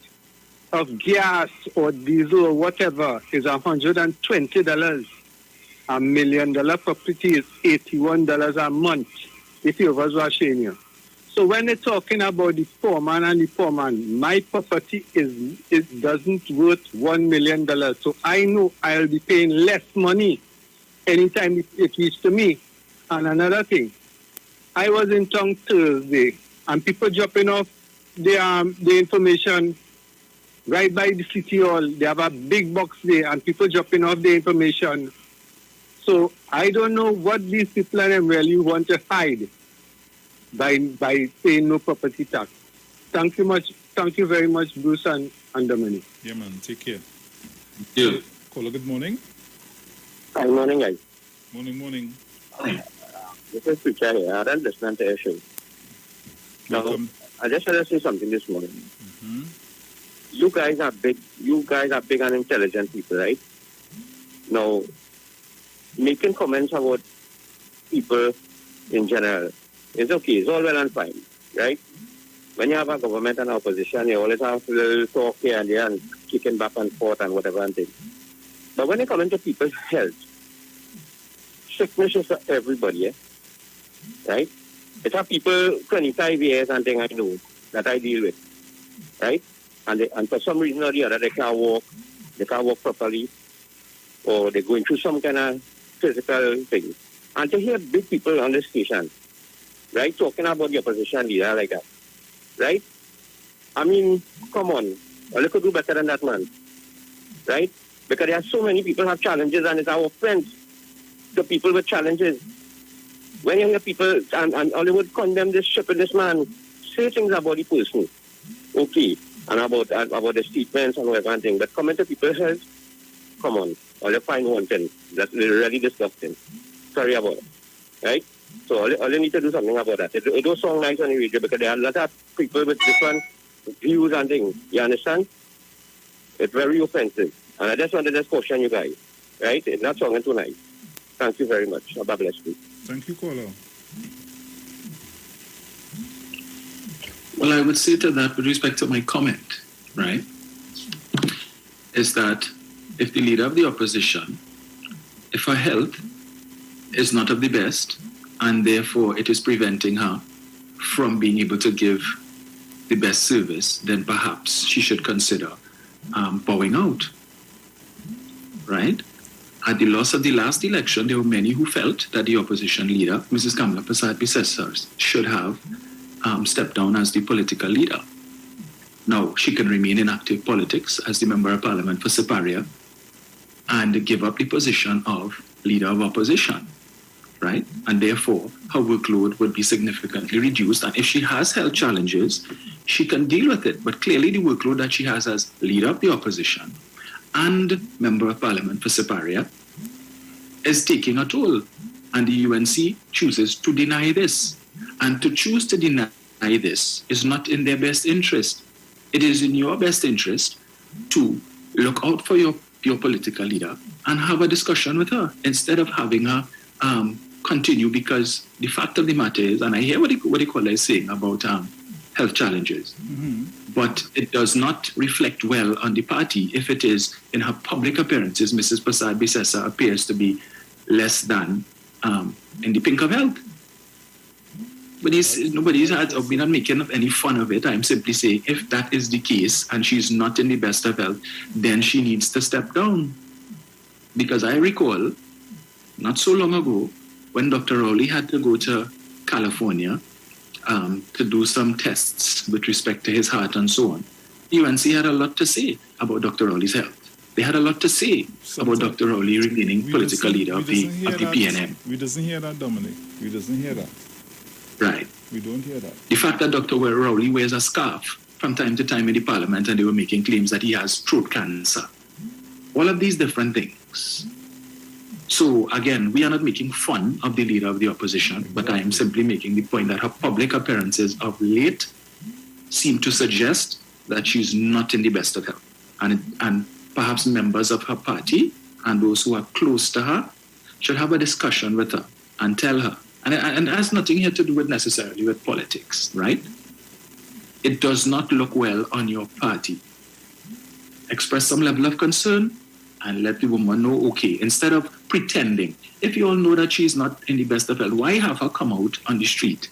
of gas or diesel or whatever is $120. $1 million property is $81 a month if you was watching you. So when they're talking about the poor man and the poor man, my property doesn't worth $1 million. So I know I'll be paying less money anytime it reaches to me. And another thing, I was in town Thursday and people dropping off the information right by the city hall. They have a big box there and people dropping off the information. So I don't know what these people really want to hide by paying no property tax. Thank you very much, Bruce and Dominic. Yeah, man. Take care. Thank you. Caller, good morning. Good morning, guys. Morning. This is Richard here. I don't listen to your show. Now, I just want to say something this morning. You guys are big and intelligent people, right? Now, making comments about people in general is okay. It's all well and fine, right? When you have a government and opposition, you always have a little talk here and there and kicking back and forth and whatever and things. But when you come into people's health, sickness is for everybody, right? It's for people 25 years and things I know that I deal with, right? And for some reason or the other, they can't walk properly, or they're going through some kind of physical thing. And to hear big people on the station, right, talking about the opposition leader like that, right? I mean, come on. Well, they could do better than that, man. Right? Because there are so many people who have challenges, and it's our friends, the people with challenges. When you hear people, and Hollywood condemn this ship and this man, say things about the person, okay, and about the statements and whatever and thing, but comment to people's health, come on. All you find one thing that's really disgusting. Sorry about it. Right? So all you need to do something about that. It don't sound nice on the radio because there are a lot of people with different views and things. You understand? It's very offensive. And I just wanted to caution you guys. Right? It's not sounding too nice. Thank you very much. God bless you. Thank you, caller. Well, I would say to that with respect to my comment, right, is that if the leader of the opposition, if her health is not of the best, and therefore it is preventing her from being able to give the best service, then perhaps she should consider bowing out, right? At the loss of the last election, there were many who felt that the opposition leader, Mrs. Kamala Prasad-Bisesar, should have stepped down as the political leader. Now, she can remain in active politics as the Member of Parliament for Siparia and give up the position of leader of opposition, right? And therefore, her workload would be significantly reduced. And if she has health challenges, she can deal with it. But clearly, the workload that she has as leader of the opposition and Member of Parliament for Siparia is taking a toll. And the UNC chooses to deny this. And to choose to deny this is not in their best interest. It is in your best interest to look out for your political leader and have a discussion with her instead of having her continue, because the fact of the matter is, and I hear what the caller is saying about health challenges, but it does not reflect well on the party if it is in her public appearances, Mrs. Prasad-Bisesar appears to be less than in the pink of health. But nobody's been making any fun of it. I'm simply saying if that is the case and she's not in the best of health, then she needs to step down. Because I recall, not so long ago, when Dr. Rowley had to go to California to do some tests with respect to his heart and so on, UNC had a lot to say about Dr. Rowley's health. They had a lot to say about Dr. Rowley remaining political leader of the PNM. We doesn't hear that, Dominic. We doesn't hear that. Right. We don't hear that. The fact that Dr. Rowley wears a scarf from time to time in the parliament and they were making claims that he has throat cancer. All of these different things. So again, we are not making fun of the leader of the opposition, but I am simply making the point that her public appearances of late seem to suggest that she's not in the best of health. And perhaps members of her party and those who are close to her should have a discussion with her and tell her. And it has nothing here to do with necessarily with politics, right? It does not look well on your party. Express some level of concern and let the woman know, okay, instead of pretending. If you all know that she's not in the best of health, why have her come out on the street?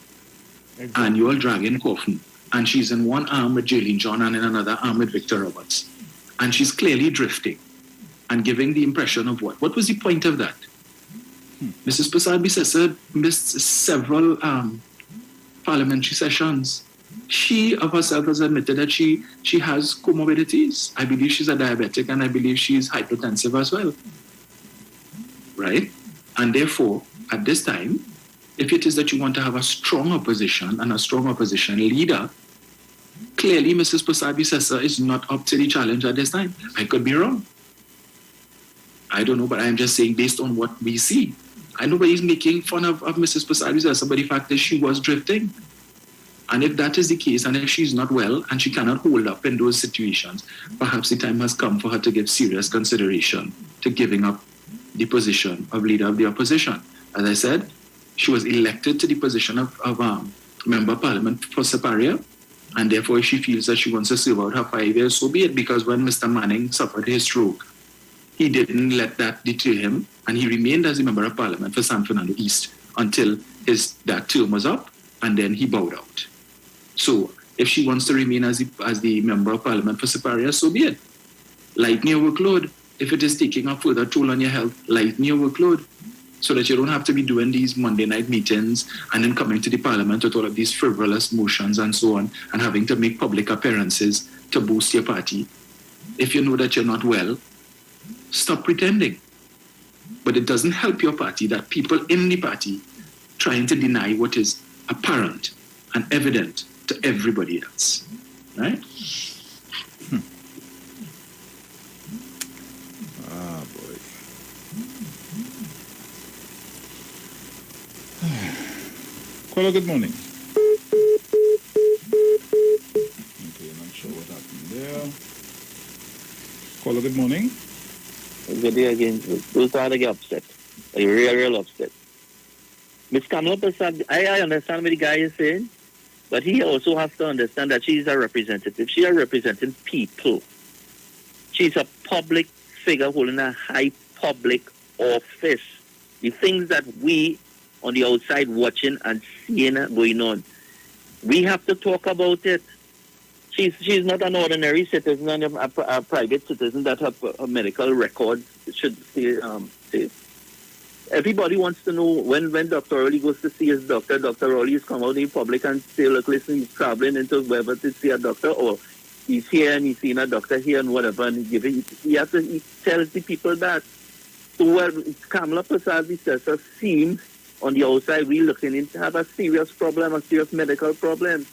Exactly. And you all dragging coffin, and she's in one arm with Jaylene John and in another arm with Victor Roberts. And she's clearly drifting and giving the impression of what? What was the point of that? Mrs. Prasad-Bisesar missed several parliamentary sessions. She of herself has admitted that she has comorbidities. I believe she's a diabetic and I believe she's hypertensive as well. Right? And therefore, at this time, if it is that you want to have a strong opposition and a strong opposition leader, clearly Mrs. Prasad-Bisesar is not up to the challenge at this time. I could be wrong. I don't know, but I'm just saying based on what we see. And nobody's making fun of Mrs. Prasad-Bisesar, but the fact is she was drifting. And if that is the case, and if she's not well and she cannot hold up in those situations, perhaps the time has come for her to give serious consideration to giving up the position of leader of the opposition. As I said, she was elected to the position of Member of Parliament for Siparia, and therefore if she feels that she wants to serve out her 5 years, so be it, because when Mr. Manning suffered his stroke, he didn't let that deter him, and he remained as a Member of Parliament for San Fernando East until that term was up, and then he bowed out. So if she wants to remain as the Member of Parliament for Siparia, so be it. Lighten your workload. If it is taking a further toll on your health, lighten your workload so that you don't have to be doing these Monday night meetings and then coming to the Parliament with all of these frivolous motions and so on and having to make public appearances to boost your party. If you know that you're not well, stop pretending. But it doesn't help your party that people in the party trying to deny what is apparent and evident to everybody else. Right? Ah, boy. Caller, good morning. Okay, not sure what happened there. Caller, good morning. Good day again. Those are the upset. Real upset. Ms. Kamala Prasad, I understand what the guy is saying, but he also has to understand that she is a representative. She is representing people. She's a public figure holding a high public office. The things that we on the outside watching and seeing going on, we have to talk about it. She's not an ordinary citizen and a private citizen that have a medical record should say. Everybody wants to know when Dr. Rowley goes to see his doctor, Dr. Rowley is come out in public and say, look, listen, he's traveling into wherever to see a doctor, or he's here and he's seeing a doctor here and whatever, and he tells the people that. So where Kamala Prasad seems on the outside, we looking in to have a serious problem, a serious medical problem.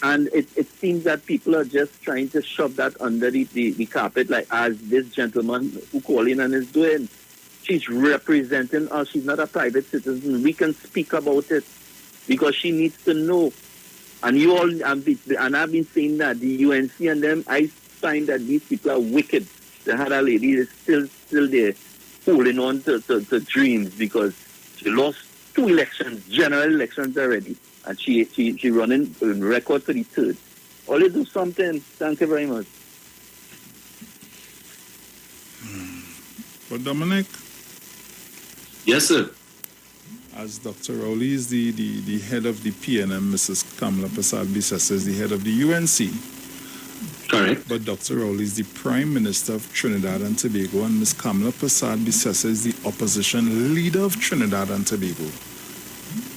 And it seems that people are just trying to shove that under the carpet, like as this gentleman who called in and is doing. She's representing us. She's not a private citizen. We can speak about it because she needs to know. And you all, and I've been saying that the UNC and them, I find that these people are wicked. They had a lady that's still there holding on to dreams because she lost 2 elections, general elections already. And she running record for the 3rd. Only do something. Thank you very much. But Dominic? Yes, sir. As Dr. Rowley is the head of the PNM, Mrs. Kamala Prasad-Bissessar is the head of the UNC. Correct. But Dr. Rowley is the Prime Minister of Trinidad and Tobago, and Ms. Kamala Prasad-Bissessar is the opposition leader of Trinidad and Tobago.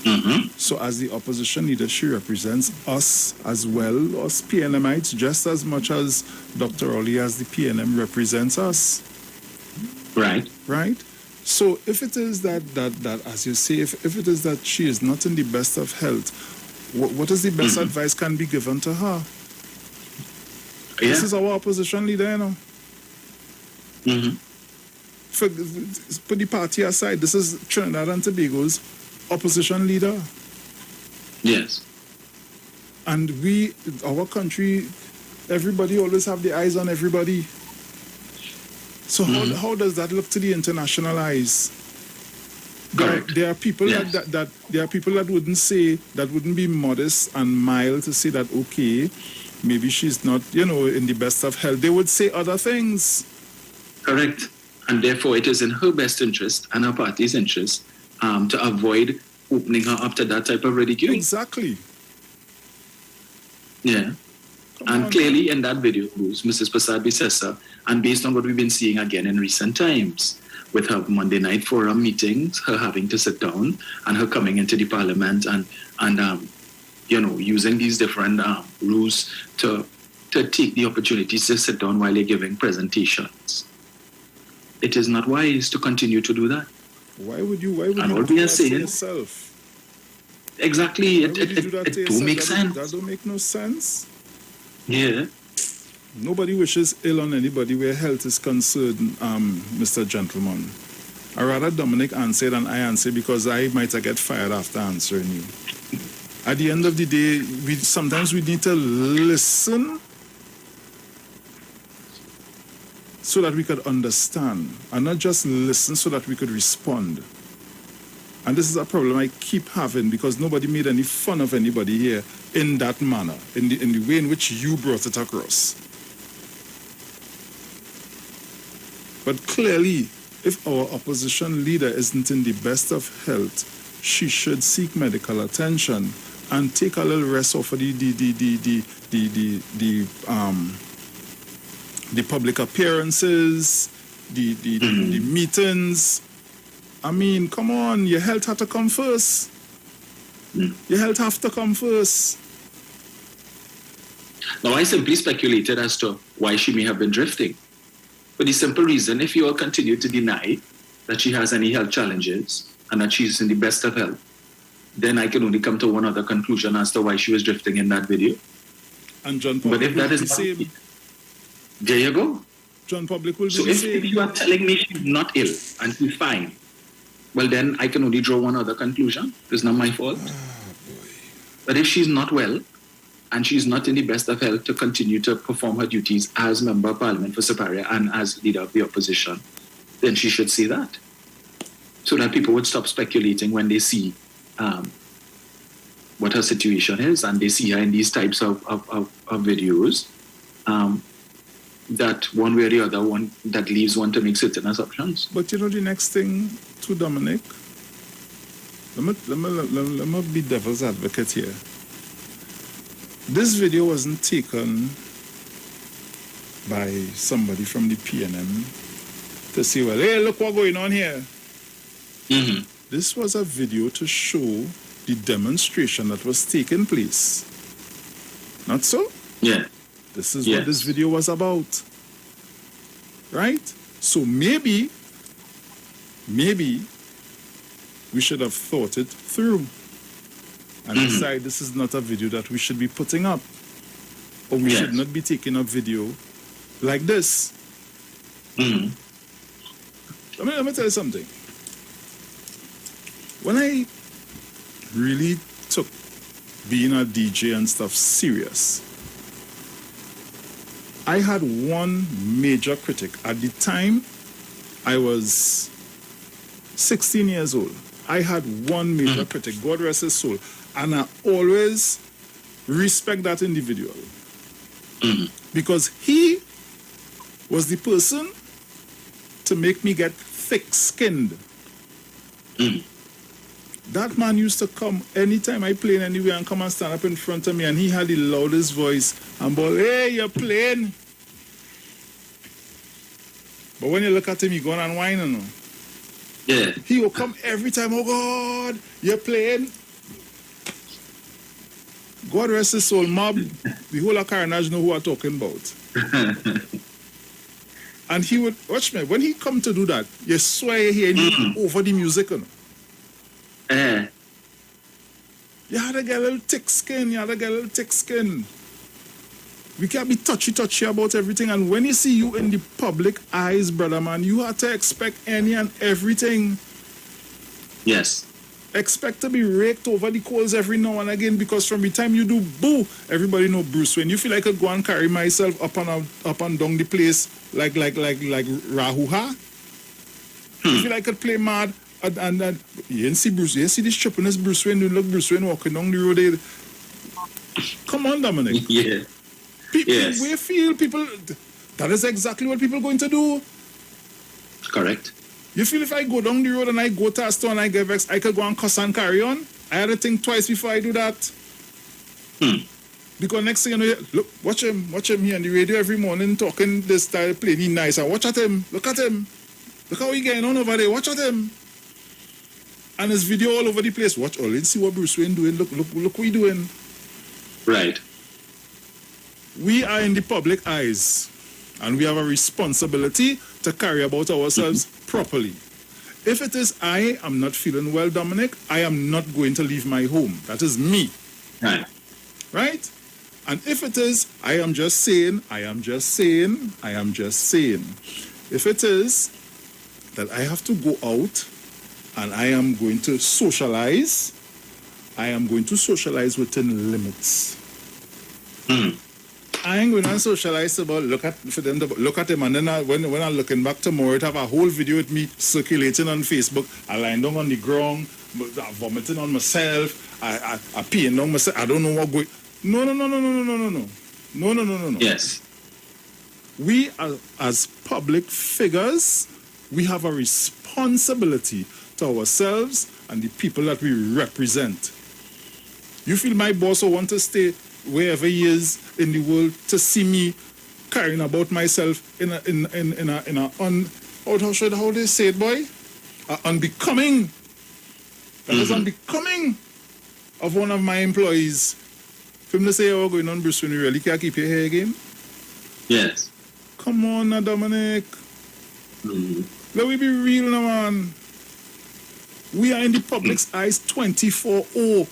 Mm-hmm. So as the opposition leader, she represents us as well, us PNMites, just as much as Dr. Rowley as the PNM represents us. Right. Right? So if it is that as you say, if it is that she is not in the best of health, what is the best advice can be given to her? Yeah. This is our opposition leader, you know. Mm-hmm. Put the party aside. This is Trinidad and Tobago's opposition leader. Yes. And our country, everybody always have the eyes on everybody. So how does that look to the international eyes? There are people that there are people that wouldn't be modest and mild to say that, okay, maybe she's not, in the best of health. They would say other things. Correct. And therefore it is in her best interest and her party's interest to avoid opening her up to that type of ridicule. Exactly. Yeah. And clearly in that video, Bruce, Mrs. Prasad-Bissessar, and based on what we've been seeing again in recent times, with her Monday night forum meetings, her having to sit down, and her coming into the parliament and using these different rules to take the opportunities to sit down while they're giving presentations. It is not wise to continue to do that. Why would you do that to yourself? Exactly. It don't make sense. That don't make no sense. Yeah. Nobody wishes ill on anybody where health is concerned, Mr. Gentleman. I rather Dominic answer than I answer because I might get fired after answering you. At the end of the day, sometimes we need to listen so that we could understand, and not just listen so that we could respond. And this is a problem I keep having because nobody made any fun of anybody here in that manner, in the way in which you brought it across. But clearly, if our opposition leader isn't in the best of health, she should seek medical attention and take a little rest off of the public appearances, the meetings. I mean, come on, your health have to come first. Your health have to come first. Now, I simply speculated as to why she may have been drifting. For the simple reason, if you all continue to deny that she has any health challenges and that she's in the best of health, then I can only come to one other conclusion as to why she was drifting in that video. And John Public but if that is the same. There you go. John Public will be so the same. If you are telling me she's not ill and she's fine, well then I can only draw one other conclusion. It's not my fault. But if she's not well and she's not in the best of health to continue to perform her duties as Member of Parliament for Superior and as Leader of the Opposition, then she should say that. So that people would stop speculating when they see what her situation is and they see her in these types of videos. that one way or the other one that leaves one to make certain assumptions. But you know the next thing to Dominic, let me be devil's advocate here. This video wasn't taken by somebody from the PNM to say, well, hey, look what's going on here. Mm-hmm. This was a video to show the demonstration that was taking place. Not so? Yeah. This is what this video was about. Right? So maybe we should have thought it through and decide this is not a video that we should be putting up. Or we should not be taking a video like this. Let me tell you something. When I really took being a DJ and stuff serious, I had one major critic. At the time, I was 16 years old. I had one major critic, God rest his soul. And I always respect that individual. Because he was the person to make me get thick-skinned. That man used to come anytime I played anywhere and come and stand up in front of me, and he had the loudest voice and boy, hey, you're playing. But when you look at him, he going and whining. No? Yeah. He will come every time, oh God, you're playing. God rest his soul, mob. The whole of Carnage know who I'm talking about. And he would, watch me, when he come to do that, you swear you hear him over the music. You know? You had to get a little thick skin. We can't be touchy about everything. And when you see you in the public eyes, brother man, you have to expect any and everything. Yes. Expect to be raked over the coals every now and again, because from the time you do boo, everybody know Bruce Wayne. You feel like I could go and carry myself up and down the place like Rahuha? You feel like I could play mad? And you didn't see Bruce. You didn't see this trippiness Bruce Wayne doing. Look, Bruce Wayne walking down the road there. Come on, Dominic. Yeah. We feel people. That is exactly what people are going to do. Correct. You feel if I go down the road and I go to a store and I get vexed, I could go and cuss and carry on? I had to think twice before I do that. Because next thing you know, look, watch him here on the radio every morning talking this style, playing he nice. And watch at him. Look at him. Look how he getting on over there. Watch at him. And his video all over the place. Watch all. Let's see what Bruce Wayne doing. Look what he doing. Right. We are in the public eyes, and we have a responsibility to carry about ourselves properly. If it is I am not feeling well, Dominic, I am not going to leave my home. That is me. Right. Right? And if it is, I am just saying. If it is that I have to go out and I am going to socialize, I am going to socialize within limits. I ain't going to socialize about look at him, and then when I'm looking back tomorrow, it have a whole video with me circulating on Facebook. I lying down on the ground, vomiting on myself, I peeing on myself. I don't know what going. No. Yes. We as public figures, we have a responsibility to ourselves and the people that we represent. You feel my boss will want to stay wherever he is in the world to see me carrying about myself in a how they say it, boy? Unbecoming. That is unbecoming of one of my employees. For him to say, oh, going on, Bruce, when you really can't keep your hair again? Yes. Come on now, Dominic. Let me be real now, man. We are in the public's eyes 24/7.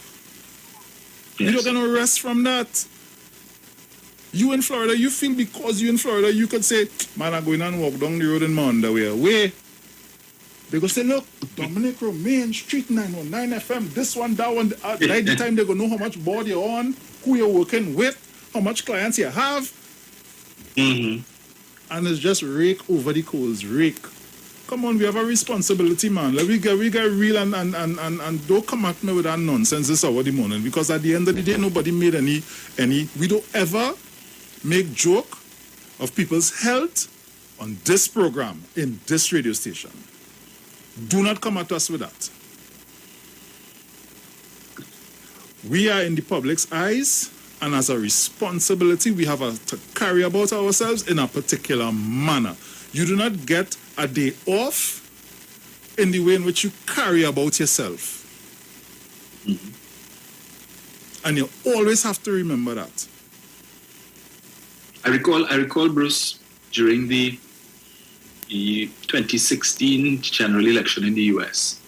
You're not going to rest from that. You in Florida, you feel because you in Florida, you could say, man, I'm going and walk down the road in my underwear. Where? They go say, look, Dominic Romaine, Street 919 FM, this one, that one. At the time, they go know how much board you're on, who you're working with, how much clients you have. And it's just rake over the coals, rake. Come on, we have a responsibility, man. Like we get real and don't come at me with that nonsense this hour the morning, because at the end of the day, nobody made any. We don't ever make joke of people's health on this program in this radio station. Do not come at us with that. We are in the public's eyes, and as a responsibility, we have to carry about ourselves in a particular manner. You do not get a day off in the way in which you carry about yourself. And you always have to remember that. I recall, Bruce, during the 2016 general election in the U.S.,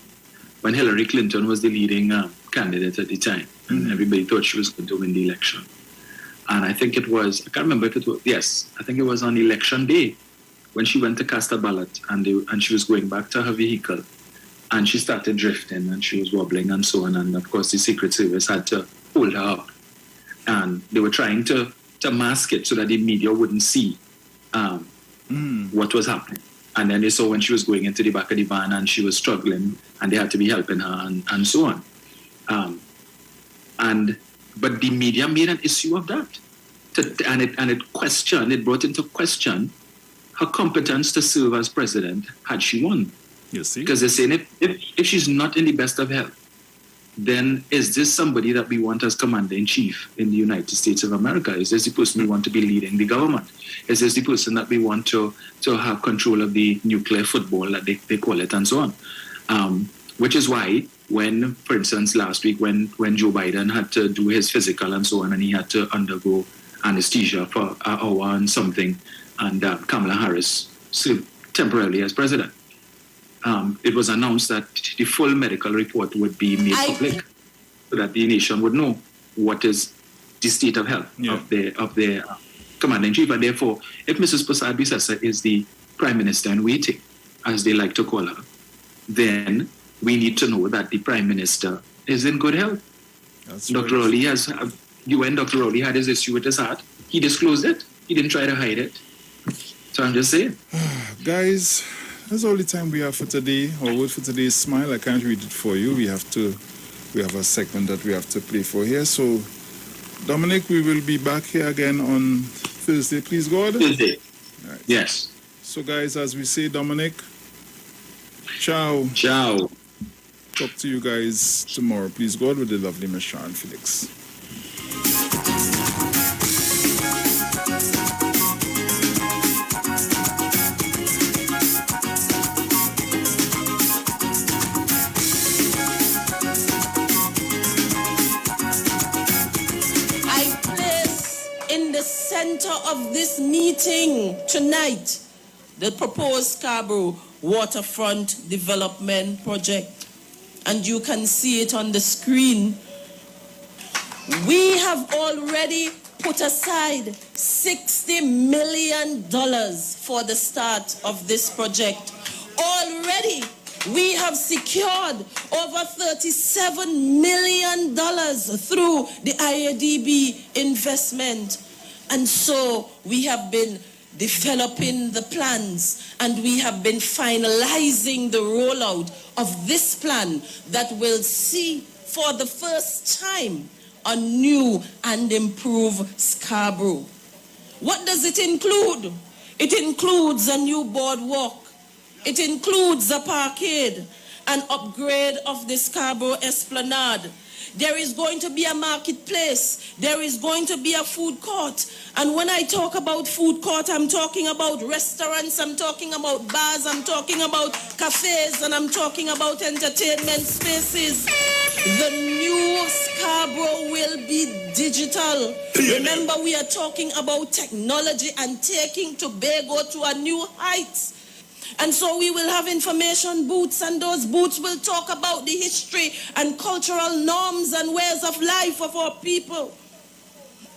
when Hillary Clinton was the leading candidate at the time, and everybody thought she was going to win the election. And I think it was, I can't remember if it was, yes, I think it was on election day when she went to cast a ballot and she was going back to her vehicle and she started drifting and she was wobbling and so on. And of course the Secret Service had to hold her up. And they were trying to mask it so that the media wouldn't see what was happening. And then they saw when she was going into the back of the van and she was struggling and they had to be helping her and so on. But the media made an issue of that. It brought into question her competence to serve as president had she won. You see? Because they're saying if she's not in the best of health, then is this somebody that we want as commander-in-chief in the United States of America? Is this the person we want to be leading the government? Is this the person that we want to have control of the nuclear football that they call it and so on? Which is why when, for instance, last week when Joe Biden had to do his physical and so on, and he had to undergo anesthesia for an hour and something, and Kamala Harris served temporarily as president, it was announced that the full medical report would be made public so that the nation would know what is the state of health of their commander-in-chief. And therefore, if Mrs. Prasad Bisesa is the prime minister in waiting, as they like to call her, then we need to know that the prime minister is in good health. Dr. Rowley when Dr. Rowley had his issue with his heart, he disclosed it. He didn't try to hide it. So I'm just saying. Guys, that's all the time we have for today. Our word for today is smile. I can't read it for you. We have a segment that we have to play for here. So, Dominic, we will be back here again on Thursday, please God. Thursday. Right. Yes. So, guys, as we say, Dominic, ciao. Ciao. Talk to you guys tomorrow, please God, with the lovely Miss Sharon Felix. In the center of this meeting tonight, the proposed Scarborough Waterfront Development Project. And you can see it on the screen. We have already put aside $60 million for the start of this project. Already, we have secured over $37 million through the IADB investment. And so we have been developing the plans and we have been finalizing the rollout of this plan that will see for the first time a new and improved Scarborough. What does it include? It includes a new boardwalk. It includes a parkade, an upgrade of the Scarborough Esplanade. There is going to be a marketplace. There is going to be a food court. And when I talk about food court, I'm talking about restaurants, I'm talking about bars, I'm talking about cafes, and I'm talking about entertainment spaces. The new Scarborough will be digital. Remember, we are talking about technology and taking Tobago to a new height. And so we will have information booths, and those booths will talk about the history and cultural norms and ways of life of our people.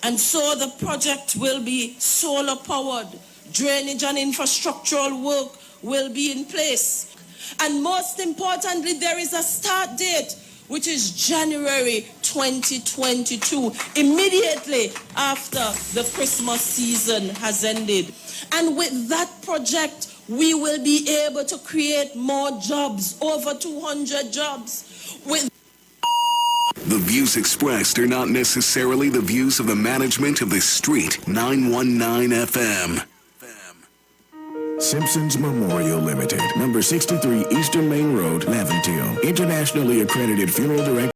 And so the project will be solar powered. Drainage and infrastructural work will be in place. And most importantly, there is a start date, which is January 2022, immediately after the Christmas season has ended. And with that project, we will be able to create more jobs, over 200 jobs. The views expressed are not necessarily the views of the management of the Street 919 FM. Simpsons Memorial Limited, number 63 Eastern Main Road, Laventille. Internationally accredited funeral director.